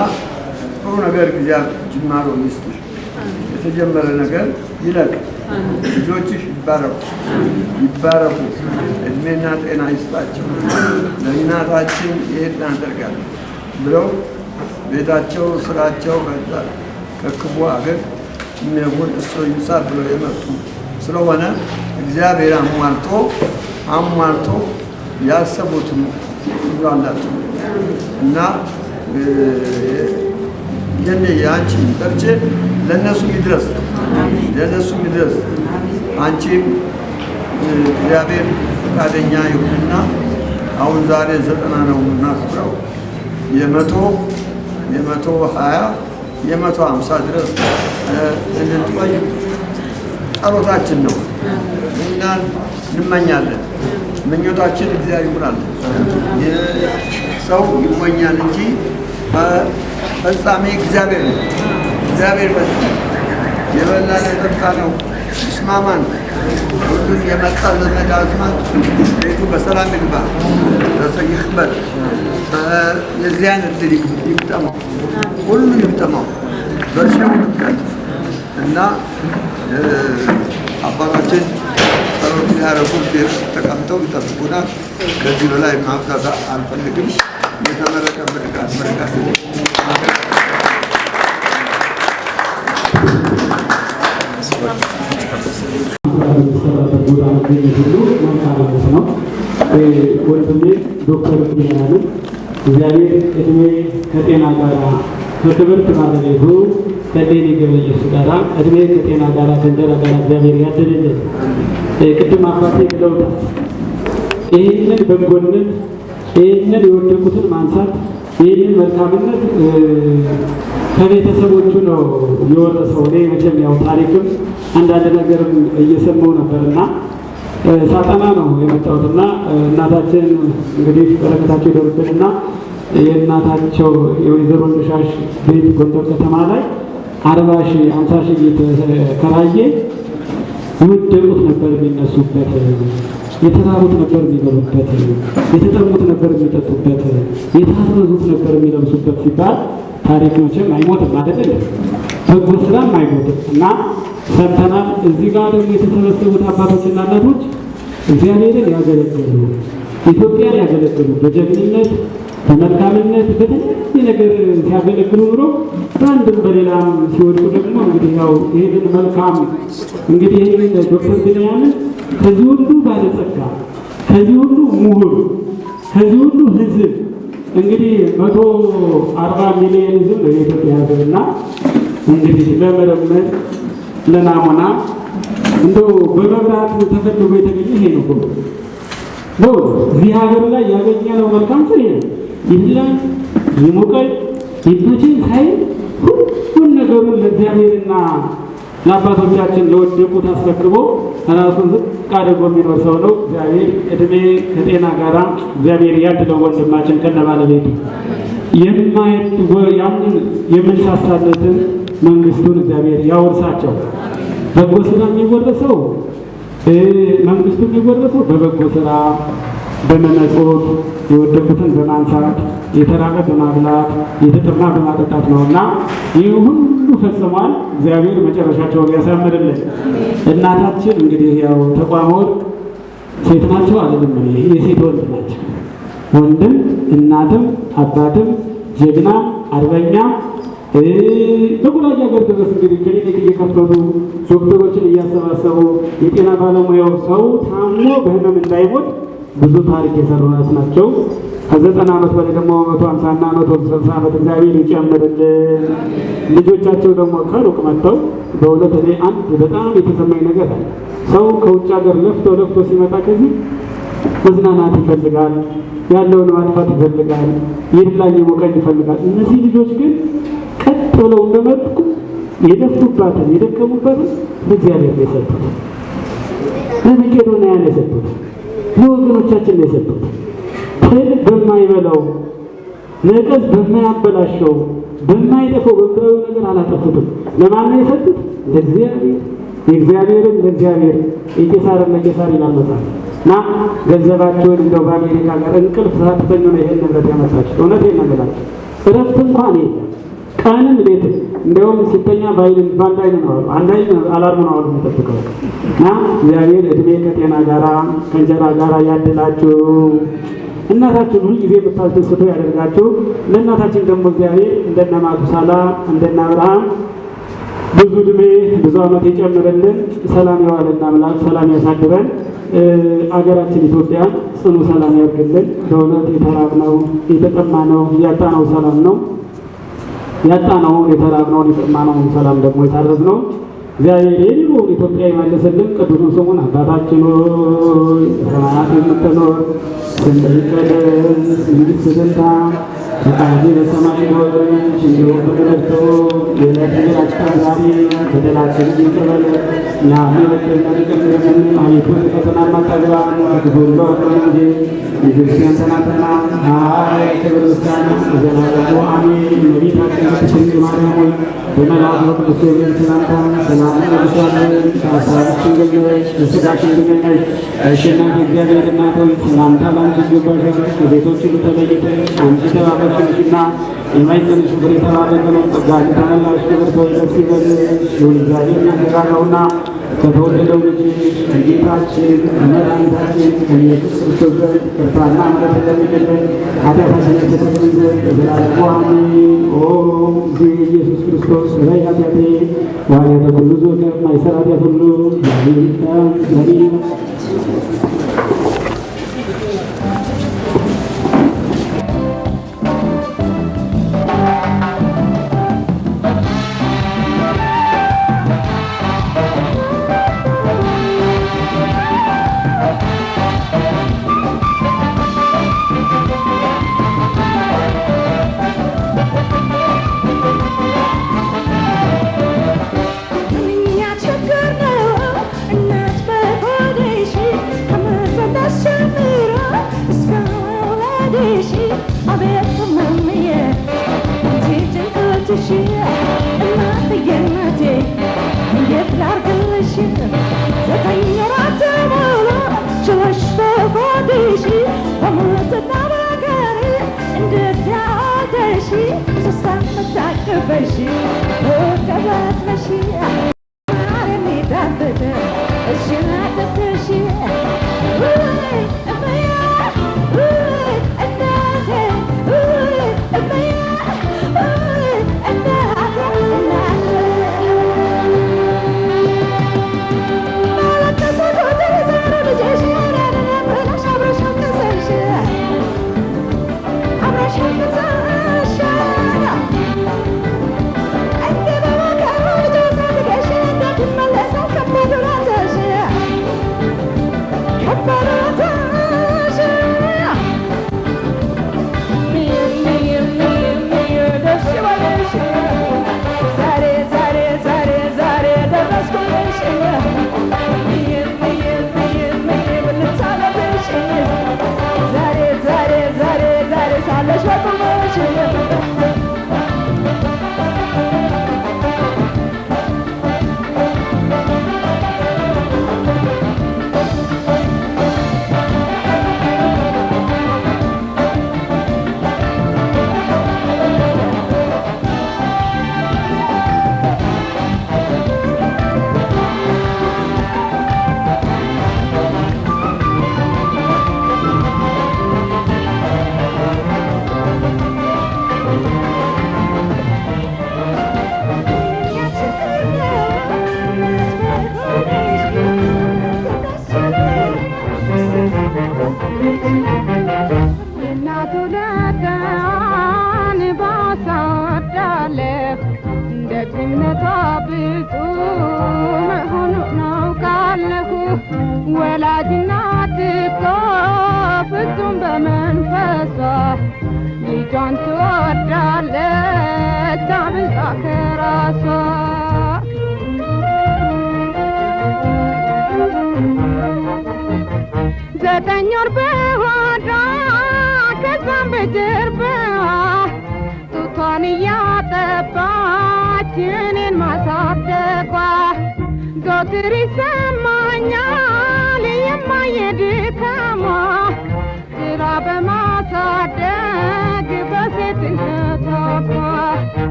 Speaker 22: ጥሩ ነገር ጊዜ ጅማሮ ይስጥሽ። የተጀመረ ነገር ይለቅ። ልጆችሽ ይባረኩ፣ እድሜና ጤና ይስጣቸው። ለእናታችን ይሄን እናደርጋለን ብለው ቤታቸው ስራቸው ከክፉ አገር የሚሆን እሱ ይምሳ ብለው የመጡ ስለሆነ እግዚአብሔር አሟልቶ ያሰቡትን ይሏላቸው እና የኔ የአንቺ በርቼ ለእነሱ ይድረስ። አንቺም እግዚአብሔር ፈቃደኛ ይሁንና አሁን ዛሬ 90 ነው የምናከብረው። የ120
Speaker 7: የ150 ድረስ እንድንቆይ ጸሎታችን ነው። እኛ እንመኛለን። ምኞታችን እግዚአብሔር ይሙላል። ሰው ይሞኛል እንጂ ፈጻሜ እግዚአብሔር ነው። እግዚአብሔር ፈጽሞ የበላን የጠጣነው ይስማማን። ሁሉን የመጣ ዘመድ አዝማድ ቤቱ በሰላም ይግባ፣ ይክበር። የዚህ አይነት ድል ይግጠመው፣ ሁሉም ይግጠመው በሽው ምክንያት እና አባታችን ጸሎት ሊያደርጉ ተቀምጠው ይጠብቁናል። ከዚህ በላይ ማብዛት አልፈልግም። የተመረቀ ምርቃት
Speaker 9: ወንድሜ ዶክተር ቢያንን እግዚአብሔር እድሜ ከጤና ጋር ከክብርት ባለቤቱ ከሌኒ ገበየሱ ጋር እድሜ ከጤና ጋር ከእንጀራ ጋር እግዚአብሔር ያደለልን። ቅድም አባቴ ብለውታል። ይህንን በጎነት ይህንን የወደቁትን ማንሳት ይህንን መልካምነት ከቤተሰቦቹ ነው የወረሰው። እኔ መቼም ያው ታሪክም አንዳንድ ነገርም እየሰማሁ ነበርና ሳጠና ነው የመጣሁትና እናታችን እንግዲህ በረከታቸው ይደርብንና የእናታቸው የወይዘሮ ልሻሽ ቤት ጎንደር ከተማ ላይ 40 ሺህ 50 ሺህ እየተከራየ የወደቁት ነበር የሚነሱበት፣ የተራቡት ነበር የሚበሉበት፣ የተጠሙት ነበር የሚጠጡበት፣ የታረዙት ነበር የሚለብሱበት ሲባል ታሪክ መቼም አይሞትም አይደል? በጎ ስራም አይሞትም እና ሰምተናል። እዚህ ጋር ደግሞ የተሰበሰቡት አባቶችና እናቶች እግዚአብሔርን ያገለገሉ ኢትዮጵያን ያገለገሉ በጀግንነት በመልካምነት በተለያየ ነገር ሲያገለግሉ ኑሮ በአንድም በሌላም ሲወድቁ ደግሞ እንግዲህ ያው ይህንን መልካም እንግዲህ ይህንን ዶክተር ቢንያምን ከዚህ ሁሉ ባለጸጋ ከዚህ ሁሉ ምሁር ከዚህ ሁሉ ህዝብ እንግዲህ 140 ሚሊዮን ህዝብ ነው የኢትዮጵያ ህዝብና እንግዲህ ለመረመር ለናሙና እንደው በመብራት ተፈልጎ የተገኘ ይሄ ነው ነው እዚህ ሀገር ላይ ያገኘነው መልካም ፍሬ ነው። ይህላል ይሞቀል ይቶችን ሳይ ሁሉን ነገሩን ለእግዚአብሔርና ለአባቶቻችን ለወደቁት አስረክቦ ራሱን ዝቅ አድርጎ የሚኖር ሰው ነው። እግዚአብሔር እድሜ ከጤና ጋራ እግዚአብሔር ያድለው ወንድማችን ከነባለቤቱ ያንን የምንሳሳለትን መንግስቱን እግዚአብሔር ያወርሳቸው። በጎ ስራ የሚወረሰው መንግስቱ የሚወረሰው በበጎ ስራ በመነጾት የወደቁትን በማንሳት የተራበ በማብላት የተጠማ በማጠጣት ነውና ይህ ሁሉ ፈጽሟል። እግዚአብሔር መጨረሻቸውን ያሳምርልን። እናታችን እንግዲህ ያው ተቋም ወርቅ ሴት ናቸው አይደለም፣ የሴት ወንድ ናቸው። ወንድም እናትም አባትም ጀግና አርበኛ በጉራጌ ሀገር ድረስ እንግዲህ ክሊኒክ እየከፈቱ ዶክተሮችን እያሰባሰቡ የጤና ባለሙያው ሰው ታሞ በህመም እንዳይሞት ብዙ ታሪክ የሰሩ ናቸው። ከ90 ዓመት በላይ ደግሞ 150 እና 160 ዓመት እግዚአብሔር ይጨምርልን። ልጆቻቸው ደግሞ ከሩቅ መጥተው በእውነት እኔ አንድ በጣም የተሰማኝ ነገር አለ። ሰው ከውጭ ሀገር ለፍቶ ሲመጣ ከዚህ መዝናናት ይፈልጋል፣ ያለውን ማጥፋት ይፈልጋል፣ ይድላኝ ሞቀኝ ይፈልጋል። እነዚህ ልጆች ግን ቀጥ ብለው እንደመጡ የደፉባትን የደከሙበትን ለእግዚአብሔር ነው የሰጡት፣ ለመቄዶንያ ነው የሰጡት፣ ለወገኖቻችን ነው የሰጡት። ትል በማይበላው ነቀዝ በማያበላሸው በማይጠፋው በምድራዊ ነገር አላጠፉትም። ለማን ነው የሰጡት? ለእግዚአብሔር። የእግዚአብሔርን ለእግዚአብሔር የቄሳርን ለቄሳር ይላል መጽሐፍ። እና ገንዘባቸውን እንደው በአሜሪካ ጋር እንቅልፍ ሳትተኙ ነው ይሄን ንብረት ያመጣችሁ። እውነቴን ነው የምላችሁ። እረፍት እንኳን የለም ቀንም ሌትም። እንደውም ሲተኛ በአንድ አይን ነው አንድ አይን አላርም ነው የሚጠብቀው። እና እግዚአብሔር እድሜ ከጤና ጋራ ከእንጀራ ጋራ ያድላችሁ። እናታችን ሁልጊዜ የምታስደስቱ ያደርጋችሁ። ለእናታችን ደግሞ እግዚአብሔር እንደነ ማቱሳላ እንደነ አብርሃም ብዙ እድሜ ብዙ ዓመት ይጨምርልን። ሰላም የዋለና አምላክ ሰላም ያሳድረን። አገራችን ኢትዮጵያን ጽኑ ሰላም ያድርግልን። በእውነት የተራብነው የተጠማነው ያጣነው ሰላም ነው። ያጣነውን የተራብነውን የተጠማነውን ሰላም ደግሞ የታረዝነው እግዚአብሔር የሌለውን ኢትዮጵያ ይመልስልን። ቅዱሱን ስሙን አባታችን ሆይ በሰማያት የምትኖር ስምህ ይቀደስ፣ መንግሥትህ ትምጣ፣ በቃዚህ በሰማይ ኖረች እንዲሁ በደረቶ የለትግራችን ዛሬ በደላችን ይቅርበል እና ሚወደና ይቅርበልን አቤቱን ፈተና ማታግባን ክፉሎ እንጂ የክርስቲያን ተናተና ሀይ ክብር ምስጋና ዘላለሙ አሜን። እመቤታችን ቅድስት ማርያም ሆይ በመልአኩ ቅዱስ ገብርኤል ሰላምታ ሰላም እንልሻለን። ከሀሳብሽ ድንግል ነሽ፣ በሥጋሽም ድንግል ነሽ። አሸናፊ እግዚአብሔር እናት ሆይ ሰላምታ ላንቺ ይገባሻል። ከሴቶች ሁሉ ተለይተሽ አንቺ የተባረክሽ ነሽና የማኅፀንሽ ፍሬ የተባረከ ነው። ጸጋን የተመላሽ ክብርት ሆይ ደስ ይበልሽ፣ ልዑል እግዚአብሔር ያንቺ ጋር ነውና ከተወደደው ልጅሽ ከጌታችን ከመድኃኒታችን ከኢየሱስ ክርስቶስ ዘንድ ይቅርታና ምሕረት ለምኝልን ኃጢአታችንን ያስተሰርይልን ዘንድ ለዘላለሙ አሜን። ኦ እግዚእ ኢየሱስ ክርስቶስ ሠራይ ኃጢአቴ ወኃጢአተ ኩሉ ዘወትር ማይሠራ ኃጢአት ሁሉ እግዚአብሔር ይፍታ ለኔ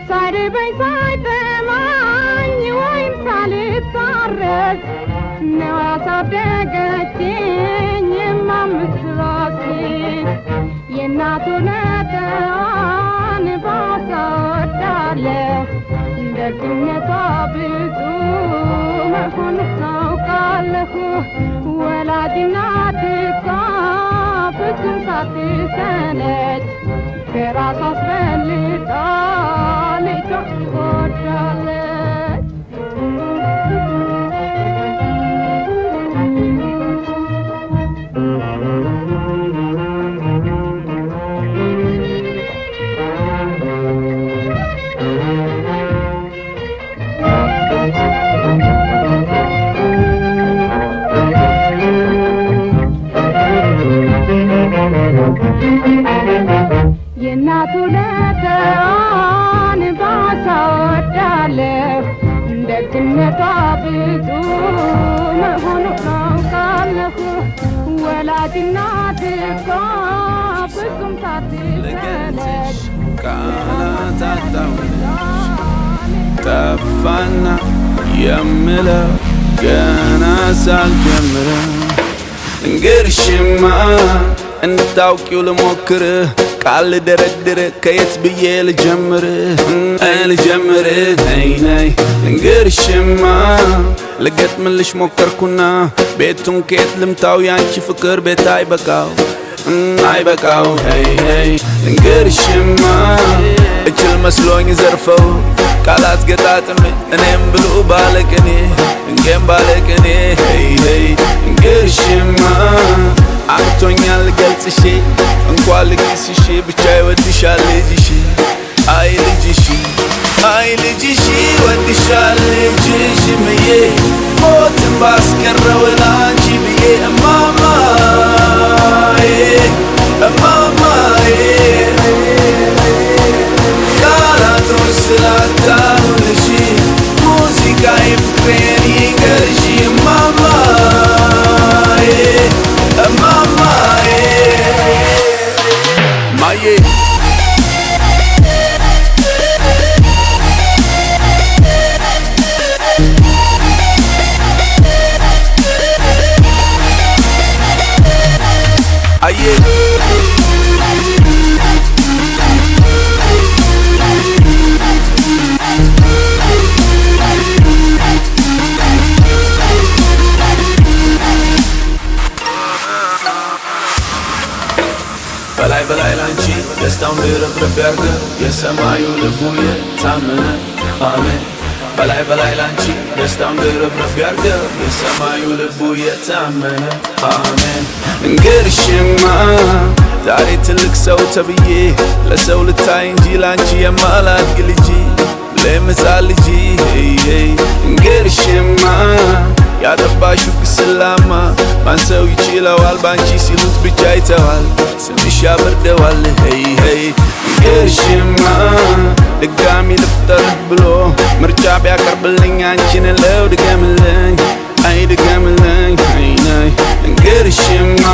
Speaker 10: ሳይርበኝ ሳይጠማኝ ወይም ሳልታረዝ ድረስ ነው ያሳደገችኝ የማምስት ራሴ የእናቱ ነጠዋን ባሳወዳለሁ ደግነቷ ብዙ መሆኑ ታውቃለሁ ወላጅ እናት እኮ ፍጹም ሳትሰለች ከራሷ አስበልጣ ልጇን ትወዳለች የእናቱ ለተዋን ባሳወዳለሁ ደግነቷ ብዙ መሆኑን አውቃለሁ ወላጅ እናት እኮ ፍጹም ሳትሰለች
Speaker 11: ቃላት አጣሁልሽ ጠፋና የምለው ገና ሳልጀምረው እንግርሽማ እንድታውቂው ልሞክር ቃል ደረድር ከየት ብዬ ልጀምር ነይ ነይ እንግርሽማ ልገጥምልሽ ሞከርኩና ቤቱን ከየት ልምታው ያንቺ ፍቅር ቤት አይበቃው ሄይ ሄይ እንግርሽማ እችል መስሎኝ ዘርፈው ቃላት ገጣጥም እኔም ብሎ ባለቅኔ እንጌም ባለቅኔ ሄይ ሄይ እንግርሽማ አቅቶኛል ገልጽሽ እንኳን ልግስሽ ብቻ ይወድሻል ልጅሽ አይ ልጅሽ ወድሻል ልጅሽ ምዬ ሞትን ባስቀረው ላንቺ ብዬ እማማዬ ቃላቶች ስላጣሁልሽ ሙዚቃዬ ፍቅሬን ይንገርሽ እማማዬ ማዬ አዬ በላይ ላንቺ ደስታውን ድርብርብ ያርገው የሰማዩ ልቡ የታመነ አሜን በላይ ላንቺ ደስታውን ድርብርብ ያርገው የሰማዩ ልቡ የታመነ አሜን እንግርሽማ ዛሬ ትልቅ ሰው ተብዬ ለሰው ልታይ እንጂ ላንቺ የማላድግ ልጅ ለምጻል ልጅ እንግርሽማ ያጠባሽው ግስላማ ማን ሰው ይችለዋል ባንቺ ሲሉት ብቻ ይተዋል ስምሽ ያበርደዋል ሄይ ሄይ እንግርሽማ ድጋሚ ልፍጠር ብሎ ምርጫ ቢያቀርብልኝ አንቺን ለው ድገምልኝ ሄይ ነይ እንግርሽማ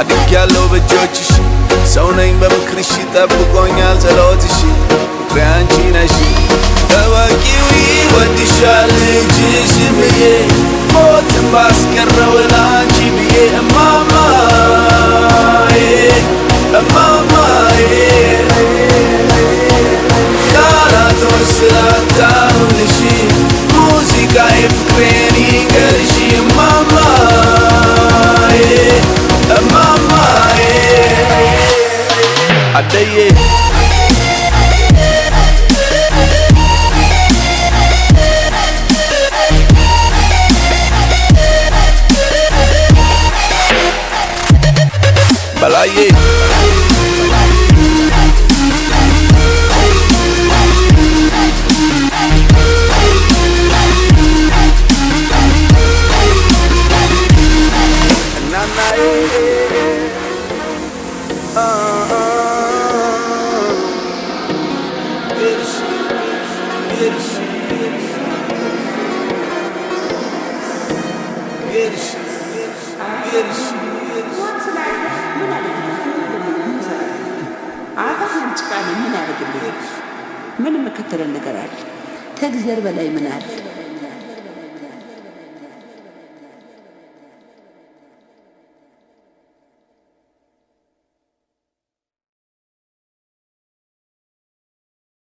Speaker 11: አድጌያለሁ በእጆችሽ ሰው ነኝ በምክርሽ ጠብቆኛል ጸሎትሽ ፍቅሬ አንቺ ነሽ ተወቂው ይወድሻል ልጅሽ ብዬ ሞትን ባስቀረው ላንቺ ብዬ እማማዬ ቃላቶች ስላጣሁልሽ ሙዚቃዬ ፍቅሬን ይንገርሽ እማማዬ አደዬ በላዬ
Speaker 12: ምን መከተለ ነገር አለ? ከእግዚአብሔር በላይ ምን አለ?